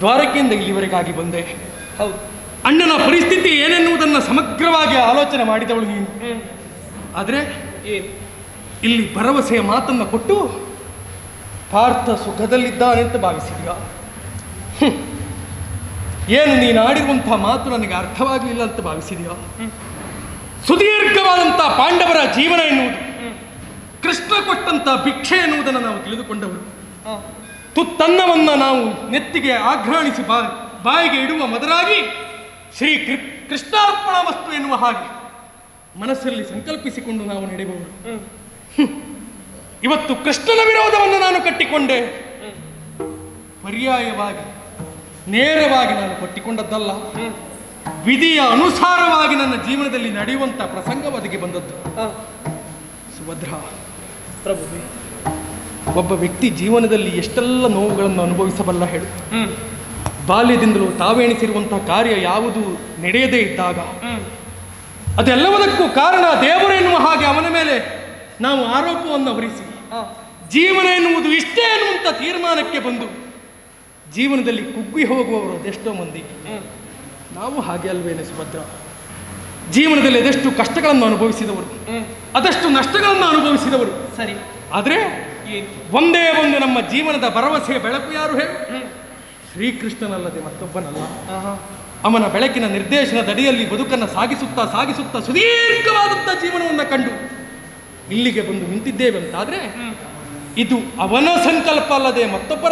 ದ್ವಾರಕೆಯಿಂದ ಇಲ್ಲಿವರೆಗಾಗಿ ಬಂದೆ. ಹೌದು, ಅಣ್ಣನ ಪರಿಸ್ಥಿತಿ ಏನೆನ್ನುವುದನ್ನು ಸಮಗ್ರವಾಗಿ ಆಲೋಚನೆ ಮಾಡಿದವಳು ನೀನು. ಆದರೆ ಇಲ್ಲಿ ಭರವಸೆಯ ಮಾತನ್ನು ಕೊಟ್ಟು ಪಾರ್ಥ ಸುಖದಲ್ಲಿದ್ದಾನೆ ಅಂತ ಭಾವಿಸಿದ್ಯಾ? ಏನು ನೀನು ಆಡಿರುವಂತಹ ಮಾತು ನನಗೆ ಅರ್ಥವಾಗಲಿಲ್ಲ ಅಂತ ಭಾವಿಸಿದ್ಯಾ? ಸುದೀರ್ಘವಾದಂತಹ ಪಾಂಡವರ ಜೀವನ ಎನ್ನುವುದು ಕೃಷ್ಣ ಕೊಟ್ಟಂತಹ ಭಿಕ್ಷೆ ಎನ್ನುವುದನ್ನು ನಾವು ತಿಳಿದುಕೊಂಡವರು. ತುತ್ತನ್ನವನ್ನ ನಾವು ನೆತ್ತಿಗೆ ಆಘ್ರಾಣಿಸಿ ಬಾಯಿಗೆ ಇಡುವ ಮೊದಲಾಗಿ ಶ್ರೀ ಕೃಷ್ಣಾರ್ಪಣ ವಸ್ತು ಎನ್ನುವ ಹಾಗೆ ಮನಸ್ಸಲ್ಲಿ ಸಂಕಲ್ಪಿಸಿಕೊಂಡು ನಾವು ನಡೆಯುವವರು. ಇವತ್ತು ಕೃಷ್ಣನ ವಿರೋಧವನ್ನು ನಾನು ಕಟ್ಟಿಕೊಂಡೆ. ಪರ್ಯಾಯವಾಗಿ ನೇರವಾಗಿ ನಾನು ಕಟ್ಟಿಕೊಂಡದ್ದಲ್ಲ, ವಿಧಿಯ ಅನುಸಾರವಾಗಿ ನನ್ನ ಜೀವನದಲ್ಲಿ ನಡೆಯುವಂತ ಪ್ರಸಂಗ ಒದಗಿ ಬಂದದ್ದು. ಸುಭದ್ರ ಪ್ರಭು, ಒಬ್ಬ ವ್ಯಕ್ತಿ ಜೀವನದಲ್ಲಿ ಎಷ್ಟೆಲ್ಲ ನೋವುಗಳನ್ನು ಅನುಭವಿಸಬಲ್ಲ ಹೇಳು. ಬಾಲ್ಯದಿಂದಲೂ ತಾವೆಣಿಸಿರುವಂತಹ ಕಾರ್ಯ ಯಾವುದು ನಡೆಯದೇ ಇದ್ದಾಗ ಅದೆಲ್ಲವದಕ್ಕೂ ಕಾರಣ ದೇವರು ಎನ್ನುವ ಹಾಗೆ ಅವನ ಮೇಲೆ ನಾವು ಆರೋಪವನ್ನು ಹೊರಿಸಿ ಜೀವನ ಎನ್ನುವುದು ಇಷ್ಟೇ ಎನ್ನುವಂಥ ತೀರ್ಮಾನಕ್ಕೆ ಬಂದು ಜೀವನದಲ್ಲಿ ಕುಗ್ಗಿ ಹೋಗುವವರು ಅದೆಷ್ಟೋ ಮಂದಿ. ನಾವು ಹಾಗೆ ಅಲ್ವೇನೆ ಸುಭದ್ರ? ಜೀವನದಲ್ಲಿ ಅದೆಷ್ಟು ಕಷ್ಟಗಳನ್ನು ಅನುಭವಿಸಿದವರು, ಅದೆಷ್ಟು ನಷ್ಟಗಳನ್ನು ಅನುಭವಿಸಿದವರು. ಸರಿ, ಆದರೆ ಒಂದೇ ಒಂದು ನಮ್ಮ ಜೀವನದ ಭರವಸೆಯ ಬೆಳಕು ಯಾರು ಹೇಳು? ಶ್ರೀಕೃಷ್ಣನಲ್ಲದೆ ಮತ್ತೊಬ್ಬನಲ್ಲ. ಅವನ ಬೆಳಕಿನ ನಿರ್ದೇಶನದ ಅಡಿಯಲ್ಲಿ ಬದುಕನ್ನು ಸಾಗಿಸುತ್ತಾ ಸಾಗಿಸುತ್ತಾ ಸುದೀರ್ಘವಾದಂಥ ಜೀವನವನ್ನು ಕಂಡು ಇಲ್ಲಿಗೆ ಬಂದು ನಿಂತಿದ್ದೇವೆ ಅಂತಾದ್ರೆ ಇದು ಅವನ ಸಂಕಲ್ಪ ಅಲ್ಲದೆ ಮತ್ತೊಬ್ಬರ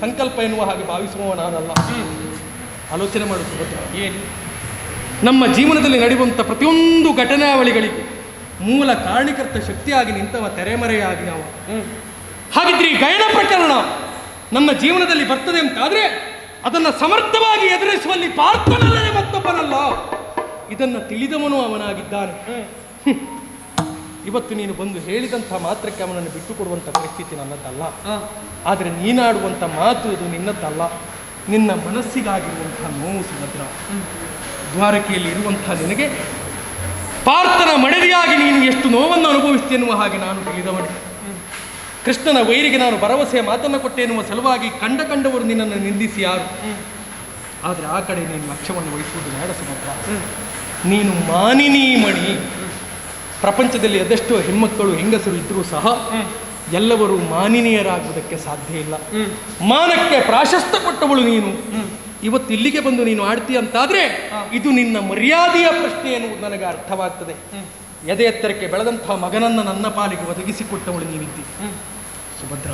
ಸಂಕಲ್ಪ ಎನ್ನುವ ಹಾಗೆ ಭಾವಿಸುವ ನಾನಲ್ಲ. ಆಲೋಚನೆ ಮಾಡುತ್ತಿರುವುದು ಏನು? ನಮ್ಮ ಜೀವನದಲ್ಲಿ ನಡೆಯುವಂಥ ಪ್ರತಿಯೊಂದು ಘಟನಾವಳಿಗಳಿಗೂ ಮೂಲ ಕಾರಣೀಕರ್ತ ಶಕ್ತಿಯಾಗಿ ನಿಂತವ ತೆರೆಮರೆಯಾಗಿ ನಾವು. ಹಾಗಿದ್ರೆ ಈ ಗಯನ ಪ್ರಕರಣ ನಮ್ಮ ಜೀವನದಲ್ಲಿ ಬರ್ತದೆ ಅಂತಾದ್ರೆ ಅದನ್ನು ಸಮರ್ಥವಾಗಿ ಎದುರಿಸುವಲ್ಲಿ ಪಾರ್ಥನಲ್ಲದೆ ಮತ್ತೊಬ್ಬನಲ್ಲ. ಇದನ್ನು ತಿಳಿದವನು ಅವನಾಗಿದ್ದಾನೆ. ಇವತ್ತು ನೀನು ಬಂದು ಹೇಳಿದಂಥ ಮಾತ್ರಕ್ಕೆ ಅವನನ್ನು ಬಿಟ್ಟು ಕೊಡುವಂಥ ಪರಿಸ್ಥಿತಿ ನನ್ನದಲ್ಲ. ಆದರೆ ನೀನಾಡುವಂಥ ಮಾತು ಇದು ನಿನ್ನದಲ್ಲ, ನಿನ್ನ ಮನಸ್ಸಿಗಾಗಿರುವಂಥ ನೋವು ಸುಭದ್ರ. ದ್ವಾರಕೆಯಲ್ಲಿ ಇರುವಂಥ ನಿನಗೆ ಪಾರ್ಥನ ಮಡದಿಯಾಗಿ ನೀನು ಎಷ್ಟು ನೋವನ್ನು ಅನುಭವಿಸ್ತೆ ಎನ್ನುವ ಹಾಗೆ ನಾನು ತಿಳಿದವನೇ. ಕೃಷ್ಣನ ವೈರಿಗೆ ನಾನು ಭರವಸೆಯ ಮಾತನ್ನು ಕೊಟ್ಟೆ ಎನ್ನುವ ಸಲುವಾಗಿ ಕಂಡವರು ನಿನ್ನನ್ನು ನಿಂದಿಸಿ ಯಾರು? ಆದರೆ ಆ ಕಡೆ ನೀನು ಲಕ್ಷ್ಯವನ್ನು ವಹಿಸುವುದು ಬೇಡ ಸುಭದ್ರ. ನೀನು ಮಾನಿನಿ ಮಣಿ. ಪ್ರಪಂಚದಲ್ಲಿ ಅದೆಷ್ಟೋ ಹೆಣ್ಮಕ್ಕಳು ಹೆಂಗಸರು ಇದ್ದರೂ ಸಹ ಎಲ್ಲವರು ಮಾನಿನಿಯರಾಗುವುದಕ್ಕೆ ಸಾಧ್ಯ ಇಲ್ಲ. ಮಾನಕ್ಕೆ ಪ್ರಾಶಸ್ತ್ಯ ಕೊಟ್ಟವಳು ನೀನು. ಇವತ್ತು ಇಲ್ಲಿಗೆ ಬಂದು ನೀನು ಆಡ್ತೀಯ ಅಂತಾದ್ರೆ ಇದು ನಿನ್ನ ಮರ್ಯಾದೆಯ ಪ್ರಶ್ನೆ ಎನ್ನುವುದು ನನಗೆ ಅರ್ಥವಾಗ್ತದೆ. ಎದೆ ಎತ್ತರಕ್ಕೆ ಬೆಳೆದಂತಹ ಮಗನನ್ನು ನನ್ನ ಪಾಲಿಗೆ ಒದಗಿಸಿಕೊಟ್ಟವಳು ನೀನಿದ್ದಿ ಸುಭದ್ರ.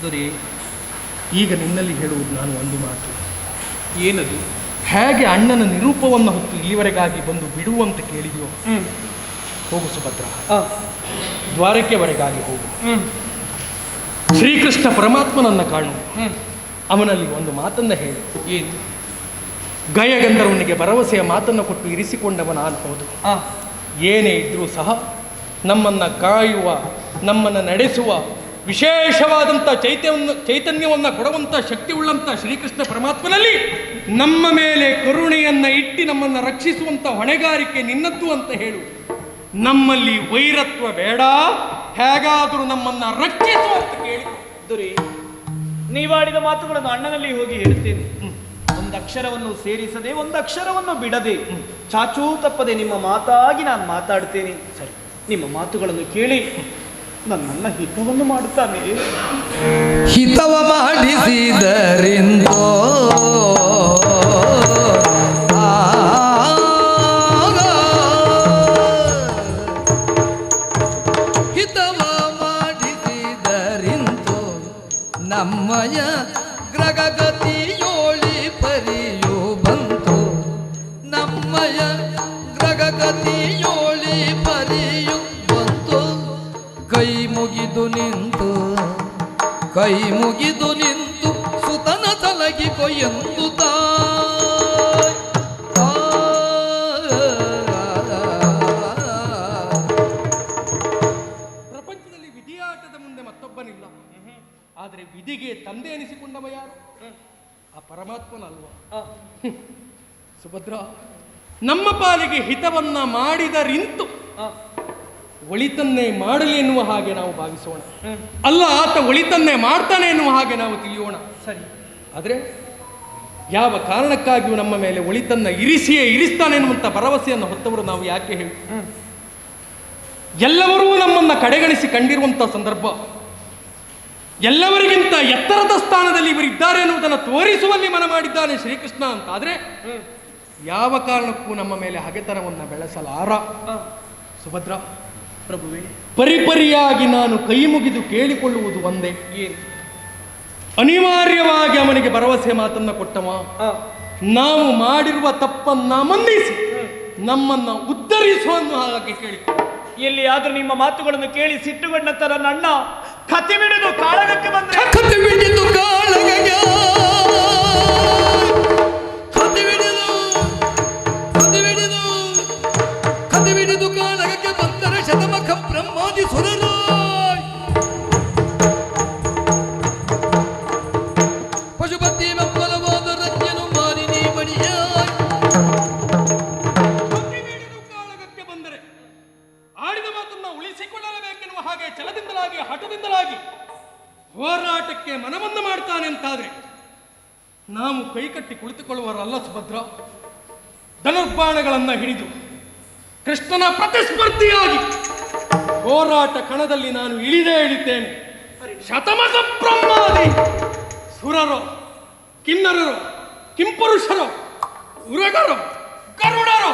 ದೊರೆ, ಈಗ ನಿನ್ನಲ್ಲಿ ಹೇಳುವುದು ನಾನು ಒಂದು ಮಾತು. ಏನದು? ಹೇಗೆ ಅಣ್ಣನ ನಿರೂಪವನ್ನು ಹೊತ್ತು ಈವರೆಗಾಗಿ ಬಂದು ಬಿಡುವಂತ ಕೇಳಿದೆಯೋ, ಹೋಗು ಸುಭದ್ರ, ದ್ವಾರಕೆವರೆಗಾಗಿ ಹೋಗು. ಶ್ರೀಕೃಷ್ಣ ಪರಮಾತ್ಮನನ್ನ ಕಾಣು. ಅವನಲ್ಲಿ ಒಂದು ಮಾತನ್ನ ಹೇಳು. ಏನು? ಗಯಗಂಧರ್ವನಿಗೆ ಭರವಸೆಯ ಮಾತನ್ನು ಕೊಟ್ಟು ಇರಿಸಿಕೊಂಡವ ನಾನು. ಹೌದು, ಏನೇ ಇದ್ರೂ ಸಹ ನಮ್ಮನ್ನು ಕಾಯುವ, ನಮ್ಮನ್ನು ನಡೆಸುವ, ವಿಶೇಷವಾದಂಥ ಚೈತನ್ಯವನ್ನು ಕೊಡುವಂಥ ಶಕ್ತಿ ಉಳ್ಳಂಥ ಶ್ರೀಕೃಷ್ಣ ಪರಮಾತ್ಮನಲ್ಲಿ ನಮ್ಮ ಮೇಲೆ ಕರುಣೆಯನ್ನು ಇಟ್ಟು ನಮ್ಮನ್ನು ರಕ್ಷಿಸುವಂಥ ಹೊಣೆಗಾರಿಕೆ ನಿನ್ನದ್ದು ಅಂತ ಹೇಳು. ನಮ್ಮಲ್ಲಿ ವೈರತ್ವ ಬೇಡ, ಹೇಗಾದರೂ ನಮ್ಮನ್ನು ರಕ್ಷಿಸು ಅಂತ ಕೇಳಿ. ದೊರೆ, ನೀವಾಡಿದ ಮಾತುಗಳನ್ನು ಅಣ್ಣನಲ್ಲಿ ಹೋಗಿ ಹೇಳ್ತೇನೆ. ಒಂದು ಅಕ್ಷರವನ್ನು ಸೇರಿಸದೆ, ಒಂದು ಅಕ್ಷರವನ್ನು ಬಿಡದೆ, ಚಾಚೂ ತಪ್ಪದೆ ನಿಮ್ಮ ಮಾತಾಗಿ ನಾನು ಮಾತಾಡ್ತೇನೆ. ಸರಿ, ನಿಮ್ಮ ಮಾತುಗಳನ್ನು ಕೇಳಿ ನನ್ನ ಹಿತವನ್ನು ಮಾಡುತ್ತಾನೆ. ಹಿತವ ಮಾಡಿಸಿದರಿಂದೋ ಹಿತವ ಮಾಡಿಸಿದರಿಂದೋ ನಮ್ಮಯ ಗ್ರಗಗತಿಯೋಳಿ ಪರಿಯೋ ಬಂತು. ನಮ್ಮಯ ಗ್ರಗಗತಿಯೋಳಿ ಪರಿಯೋ ಬಂತು. ಕೈ ಮುಗಿದು ನಿಂತು ಸುತನ ತಲಗಿ ಕೊಯ್ಯಂದು ಪ್ರಪಂಚದಲ್ಲಿ ವಿಧಿಯಾಟದ ಮುಂದೆ ಮತ್ತೊಬ್ಬನಿಲ್ಲ. ಆದರೆ ವಿಧಿಗೆ ತಂದೆ ಎನಿಸಿಕೊಂಡವ ಯಾರು? ಆ ಪರಮಾತ್ಮನಲ್ವಾ? ಸುಭದ್ರ, ನಮ್ಮ ಪಾಲಿಗೆ ಹಿತವನ್ನ ಮಾಡಿದರಿಂತು ಒಳಿತನ್ನೇ ಮಾಡಲಿ ಎನ್ನುವ ಹಾಗೆ ನಾವು ಭಾವಿಸೋಣ. ಅಲ್ಲ, ಆತ ಒಳಿತನ್ನೇ ಮಾಡ್ತಾನೆ ಎನ್ನುವ ಹಾಗೆ ನಾವು ತಿಳಿಯೋಣ. ಸರಿ, ಆದರೆ ಯಾವ ಕಾರಣಕ್ಕಾಗಿಯೂ ನಮ್ಮ ಮೇಲೆ ಒಳಿತನ್ನ ಇರಿಸ್ತಾನೆ ಎನ್ನುವಂಥ ಭರವಸೆಯನ್ನು ಹೊತ್ತವರು ನಾವು ಯಾಕೆ ಹೇಳಿ? ಎಲ್ಲವರೂ ನಮ್ಮನ್ನು ಕಡೆಗಣಿಸಿ ಕಂಡಿರುವಂಥ ಸಂದರ್ಭ, ಎಲ್ಲವರಿಗಿಂತ ಎತ್ತರದ ಸ್ಥಾನದಲ್ಲಿ ಇವರಿದ್ದಾರೆ ಎನ್ನುವುದನ್ನು ತೋರಿಸುವಲ್ಲಿ ಮನ ಮಾಡಿದ್ದಾನೆ ಶ್ರೀಕೃಷ್ಣ ಅಂತಾದ್ರೆ ಯಾವ ಕಾರಣಕ್ಕೂ ನಮ್ಮ ಮೇಲೆ ಹಗೆತನವನ್ನು ಬೆಳೆಸಲಾರ. ಸುಭದ್ರ, ಪ್ರಭುವೇ, ಪರಿಪರಿಯಾಗಿ ನಾನು ಕೈ ಮುಗಿದು ಕೇಳಿಕೊಳ್ಳುವುದು ಒಂದೇ. ಏನು? ಅನಿವಾರ್ಯವಾಗಿ ಅವನಿಗೆ ಭರವಸೆ ಮಾತನ್ನ ಕೊಟ್ಟವ. ನಾವು ಮಾಡಿರುವ ತಪ್ಪನ್ನ ಮನ್ನಿಸಿ ನಮ್ಮನ್ನ ಉದ್ಧರಿಸು ಅನ್ನೋ ಹಾಗೆ ಕೇಳಿ. ಎಲ್ಲಿಯಾದ್ರೂ ನಿಮ್ಮ ಮಾತುಗಳನ್ನು ಕೇಳಿ ಸಿಟ್ಟುಗೊಂಡಂತ ನನ್ನ ಅಣ್ಣ ಕತಿ ಬಿಡಿದು ಕಾಳಗಕ್ಕೆ ಬಂದ್ರೆ ಕಾಳಗಕ್ಕೆ ಬಂದರೆ ಶತಮಖ ಬ್ರಹ್ಮಾದಿ ಸುರರು ಪಶುಪತಿ ಬೆಂಬಲವಾದ ರಜ್ಞನು ಮಾಲಿನಿ ಮಣಿಯ ಕಾಳಗಕ್ಕೆ ಬಂದರೆ ಆಡಿದ ಮಾತನ್ನ ಉಳಿಸಿಕೊಳ್ಳಲೇಬೇಕೆನ್ನುವ ಹಾಗೆ ಛಲದಿಂದಲಾಗಿ ಹಠದಿಂದಲಾಗಿ ಹೋರಾಟಕ್ಕೆ ಮನವನ್ನು ಮಾಡ್ತಾನೆ ಅಂತಾದ್ರೆ ನಾವು ಕೈಕಟ್ಟಿ ಕುಳಿತುಕೊಳ್ಳುವರಲ್ಲ ಸುಭದ್ರ. ಧನುರ್ಬಾಣಗಳನ್ನ ಹಿಡಿದು ಕೃಷ್ಣನ ಪ್ರತಿಸ್ಪರ್ಧಿಯಾಗಿ ಹೋರಾಟ ಕಣದಲ್ಲಿ ನಾನು ಇಳಿದ್ದೇನೆ. ಶತಮಖ ಬ್ರಹ್ಮಾದಿ ಸುರರು, ಕಿನ್ನರರು, ಕಿಂಪುರುಷರು, ಉರಗರು, ಕರುಣರು,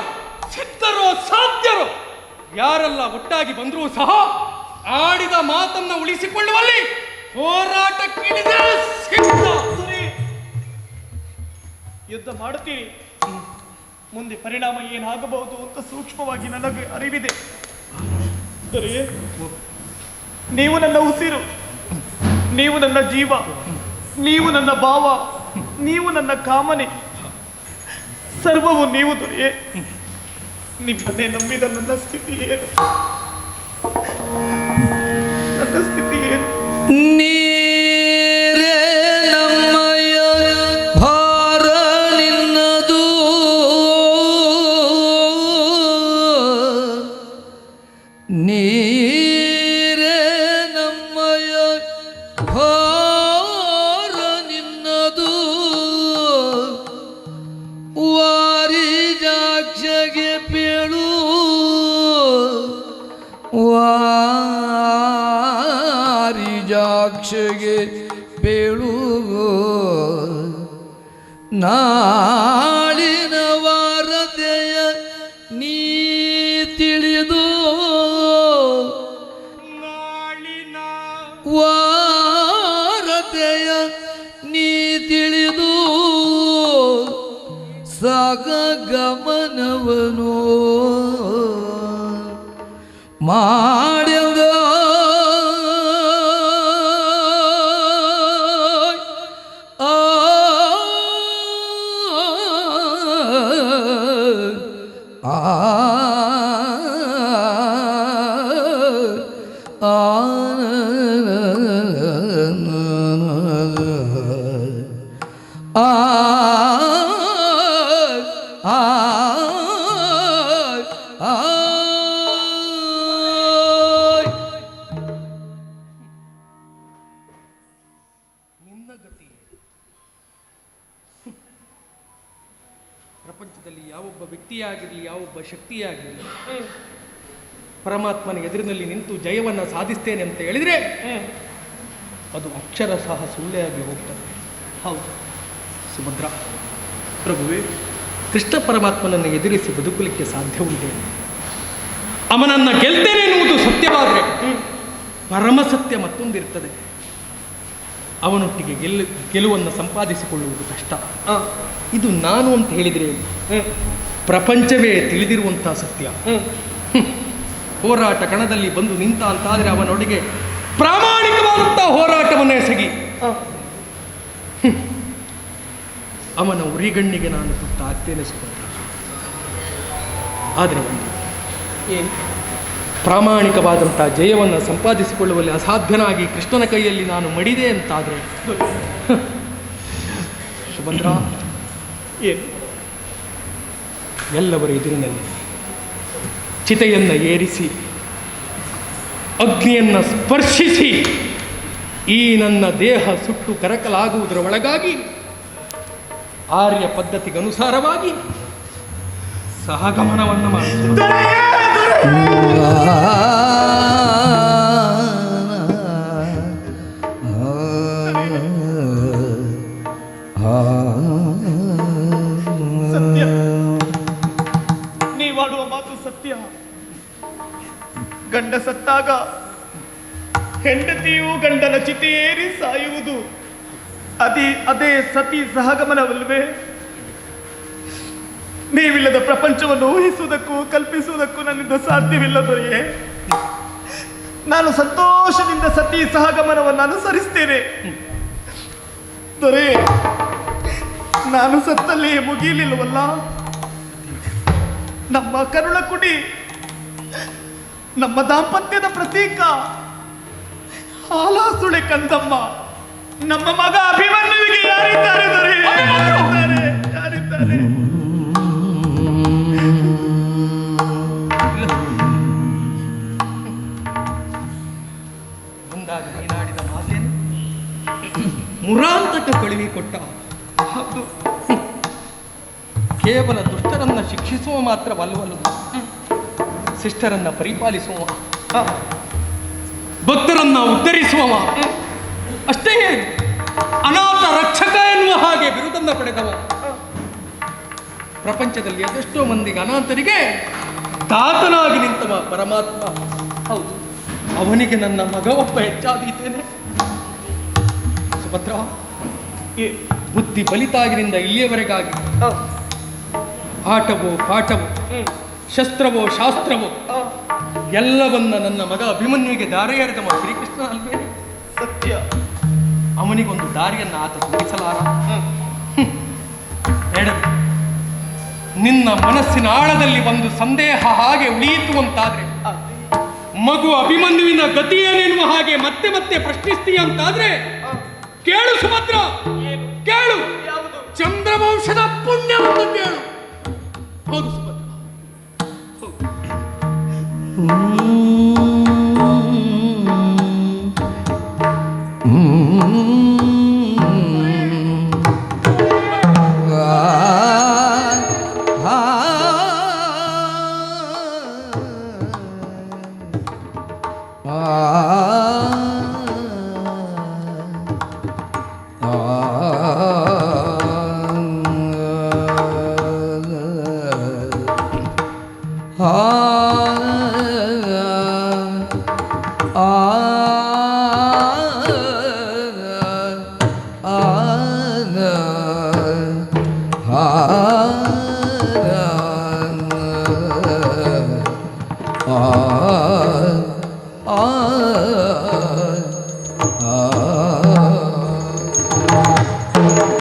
ಸಿದ್ಧರು, ಸಾಧ್ಯರು ಯಾರೆಲ್ಲ ಒಟ್ಟಾಗಿ ಬಂದರೂ ಸಹ ಆಡಿದ ಮಾತನ್ನ ಉಳಿಸಿಕೊಳ್ಳುವಲ್ಲಿ ಹೋರಾಟಕ್ಕಿಳಿದ ಸಿದ್ಧ. ಯುದ್ಧ ಮಾಡುತ್ತೀರಿ, ಮುಂದೆ ಪರಿಣಾಮ ಏನಾಗಬಹುದು ಅಂತ ಸೂಕ್ಷ್ಮವಾಗಿ ನನಗೆ ಅರಿವಿದೆ. ನೀವು ನನ್ನ ಉಸಿರು, ನೀವು ನನ್ನ ಜೀವ, ನೀವು ನನ್ನ ಭಾವ, ನೀವು ನನ್ನ ಕಾಮನೆ, ಸರ್ವವು ನೀವು ದೊರೆಯೇ. ನಿಮ್ಮನ್ನೇ ನಂಬಿದ ನನ್ನ ಸ್ಥಿತಿ ಏನು? ನನ್ನ ಸ್ಥಿತಿ ಏನು? ನೀರೇ ನಮ್ಮಯ ಭಾರ ನಿನ್ನದು, ನೀರೇ ನಮ್ಮಯ ಭಾರ ನಿನ್ನದು, ವಾರಿಜಾಕ್ಷಗೆ ಪೇಳು ವಾರಿಜಾಕ್ಷಗೆ ಪೇಳು ನಾಳಿನ ವಾರತೆಯ ನೀ ತಿಳಿದು, ನಾಳಿನ ವಾರತೆಯ ನೀ ತಿಳಿದು ಸಾಗ ಗಮನವನು ಮಾಡಿದ ನಿನ್ನ ಗತಿ. ಪ್ರಪಂಚದಲ್ಲಿ ಯಾವೊಬ್ಬ ವ್ಯಕ್ತಿಯಾಗಿರಲಿ, ಯಾವೊಬ್ಬ ಶಕ್ತಿಯಾಗಿರಲಿ, ಪರಮಾತ್ಮನ ಎದುರಿನಲ್ಲಿ ನಿಂತು ಜಯವನ್ನ ಸಾಧಿಸ್ತೇನೆ ಅಂತ ಹೇಳಿದ್ರೆ ಅದು ಅಕ್ಷರ ಸಹ ಸುಳ್ಳೇ ಆಗಿ ಹೋಗ್ತದೆ. ಹೌದು ಸುಭದ್ರ, ಪ್ರಭುವೇ, ಕೃಷ್ಣ ಪರಮಾತ್ಮನನ್ನು ಎದುರಿಸಿ ಬದುಕಲಿಕ್ಕೆ ಸಾಧ್ಯ ಉಂಟೆ? ಅವನನ್ನು ಗೆಲ್ತೇನೆ ಎನ್ನುವುದು ಸತ್ಯವಾದರೆ ಪರಮ ಸತ್ಯ ಮತ್ತೊಂದಿರ್ತದೆ. ಅವನೊಟ್ಟಿಗೆ ಗೆಲುವನ್ನು ಸಂಪಾದಿಸಿಕೊಳ್ಳುವುದು ಕಷ್ಟ. ಇದು ನಾನು ಅಂತ ಹೇಳಿದರೆ ಪ್ರಪಂಚವೇ ತಿಳಿದಿರುವಂತಹ ಸತ್ಯ. ಹೋರಾಟ ಕಣದಲ್ಲಿ ಬಂದು ನಿಂತ ಅಂತಾದರೆ ಅವನೊಟ್ಟಿಗೆ ಪ್ರಾಮಾಣಿಕವಾದಂತಹ ಹೋರಾಟವನ್ನು ಎಸಗಿ ಅವನ ಉರಿಗಣ್ಣಿಗೆ ನಾನು ತುತ್ತಾಗ್ತೇನೆ ಸುಭದ್ರ. ಆದರೆ ಒಂದು ಪ್ರಾಮಾಣಿಕವಾದಂಥ ಜಯವನ್ನು ಸಂಪಾದಿಸಿಕೊಳ್ಳುವಲ್ಲಿ ಅಸಾಧ್ಯನಾಗಿ ಕೃಷ್ಣನ ಕೈಯಲ್ಲಿ ನಾನು ಮಡಿದೆ ಅಂತಾದರೆ ಸುಭದ್ರ, ಎಲ್ಲವರ ಎದುರಿನಲ್ಲಿ ಚಿತೆಯನ್ನು ಏರಿಸಿ ಅಗ್ನಿಯನ್ನು ಸ್ಪರ್ಶಿಸಿ ಈ ನನ್ನ ದೇಹ ಸುಟ್ಟು ಕರಕಲಾಗುವುದರ ಒಳಗಾಗಿ ಆರ್ಯ ಪದ್ಧತಿಗನುಸಾರವಾಗಿ ಸಹಗಮನವನ್ನು ಮಾಡುತ್ತೇನೆ. ಸತ್ಯ, ನೀವಾಡುವ ಮಾತು ಸತ್ಯ. ಗಂಡ ಸತ್ತಾಗ ಹೆಂಡತಿಯು ಗಂಡನ ಚಿತೆಯೇರಿ ಸಾಯುವುದು ಅದೇ ಸತಿ ಸಹಗಮನವಲ್ವೇ? ನೀವಿಲ್ಲದ ಪ್ರಪಂಚವನ್ನು ಊಹಿಸುವುದಕ್ಕೂ ಕಲ್ಪಿಸುವುದಕ್ಕೂ ನನ್ನಿಂದ ಸಾಧ್ಯವಿಲ್ಲ ದೊರೆಯೇ. ನಾನು ಸಂತೋಷದಿಂದ ಸತಿ ಸಹಗಮನವನ್ನು ಅನುಸರಿಸ್ತೇನೆ ದೊರೆ. ನಾನು ಸತ್ತಲ್ಲಿ ಮುಗಿಯಲಿಲ್ಲವಲ್ಲ. ನಮ್ಮ ಕರುಳ ಕುಡಿ, ನಮ್ಮ ದಾಂಪತ್ಯದ ಪ್ರತೀಕ ಹಾಲಾಸುಳೆ ಕಂದಮ್ಮ, ನಮ್ಮ ಮಗ ಅಭಿಮನ್ಯುವಿಗೆ ಯಾರಿದ್ದಾರೆ ದೊರೆ? ಯಾರಿದ್ದಾರೆ? ಮುಂದಾಗಿ ನೀನಾಡಿದ ಮಾತೇನು ಮುರಾಂತಕ ಕಳುವಿ ಕೊಟ್ಟ. ಹೌದು, ಕೇವಲ ದುಷ್ಟರನ್ನ ಶಿಕ್ಷಿಸುವ ಮಾತ್ರವಲ್ಲವಲ್ಲ, ಶಿಷ್ಟರನ್ನ ಪರಿಪಾಲಿಸುವ, ಭಕ್ತರನ್ನ ಉದ್ಧರಿಸುವ, ಅಷ್ಟೇ ಅನಾಥ ರಕ್ಷಕ ಎನ್ನುವ ಹಾಗೆ ಬಿರುದನ್ನ ಪಡೆದವ. ಪ್ರಪಂಚದಲ್ಲಿ ಅದೆಷ್ಟೋ ಮಂದಿಗೆ ಅನಾಥರಿಗೆ ದಾತನಾಗಿ ನಿಂತವ ಪರಮಾತ್ಮ. ಹೌದು, ಅವನಿಗೆ ನನ್ನ ಮಗ ಒಬ್ಬ ಹೆಚ್ಚಾದೀತೇನೆ. ಸುಭದ್ರ, ಬುದ್ಧಿ ಬಲಿತಾಗಿನಿಂದ ಇಲ್ಲಿಯವರೆಗಾಗಿ ಆಟವೋ ಪಾಠವೋ ಶಸ್ತ್ರವೋ ಶಾಸ್ತ್ರವೋ ಎಲ್ಲವನ್ನ ನನ್ನ ಮಗ ಅಭಿಮನ್ಯುವಿಗೆ ದಾರಿ ಎರೆದವ ಶ್ರೀಕೃಷ್ಣ ಅಲ್ವೇ? ಸತ್ಯ. ಅವನಿಗೊಂದು ದಾರಿಯನ್ನು ಆತ ತೋರಿಸಲಾರ. ಬೇಡವೇ, ನಿನ್ನ ಮನಸ್ಸಿನ ಆಳದಲ್ಲಿ ಒಂದು ಸಂದೇಹ ಹಾಗೆ ಉಳಿಯಿತು ಅಂತಾದ್ರೆ, ಮಗು ಅಭಿಮನ್ಯುವಿನ ಗತಿ ಏನೆನ್ನುವ ಹಾಗೆ ಮತ್ತೆ ಮತ್ತೆ ಪ್ರಶ್ನಿಸ್ತೀಯ ಅಂತಾದ್ರೆ, ಕೇಳು ಸುಭದ್ರ, ಕೇಳು. ಚಂದ್ರವಂಶದ ಪುಣ್ಯವನ್ನು ಕೇಳು. ಹೌದು ಸುಭದ್ರ, ಆ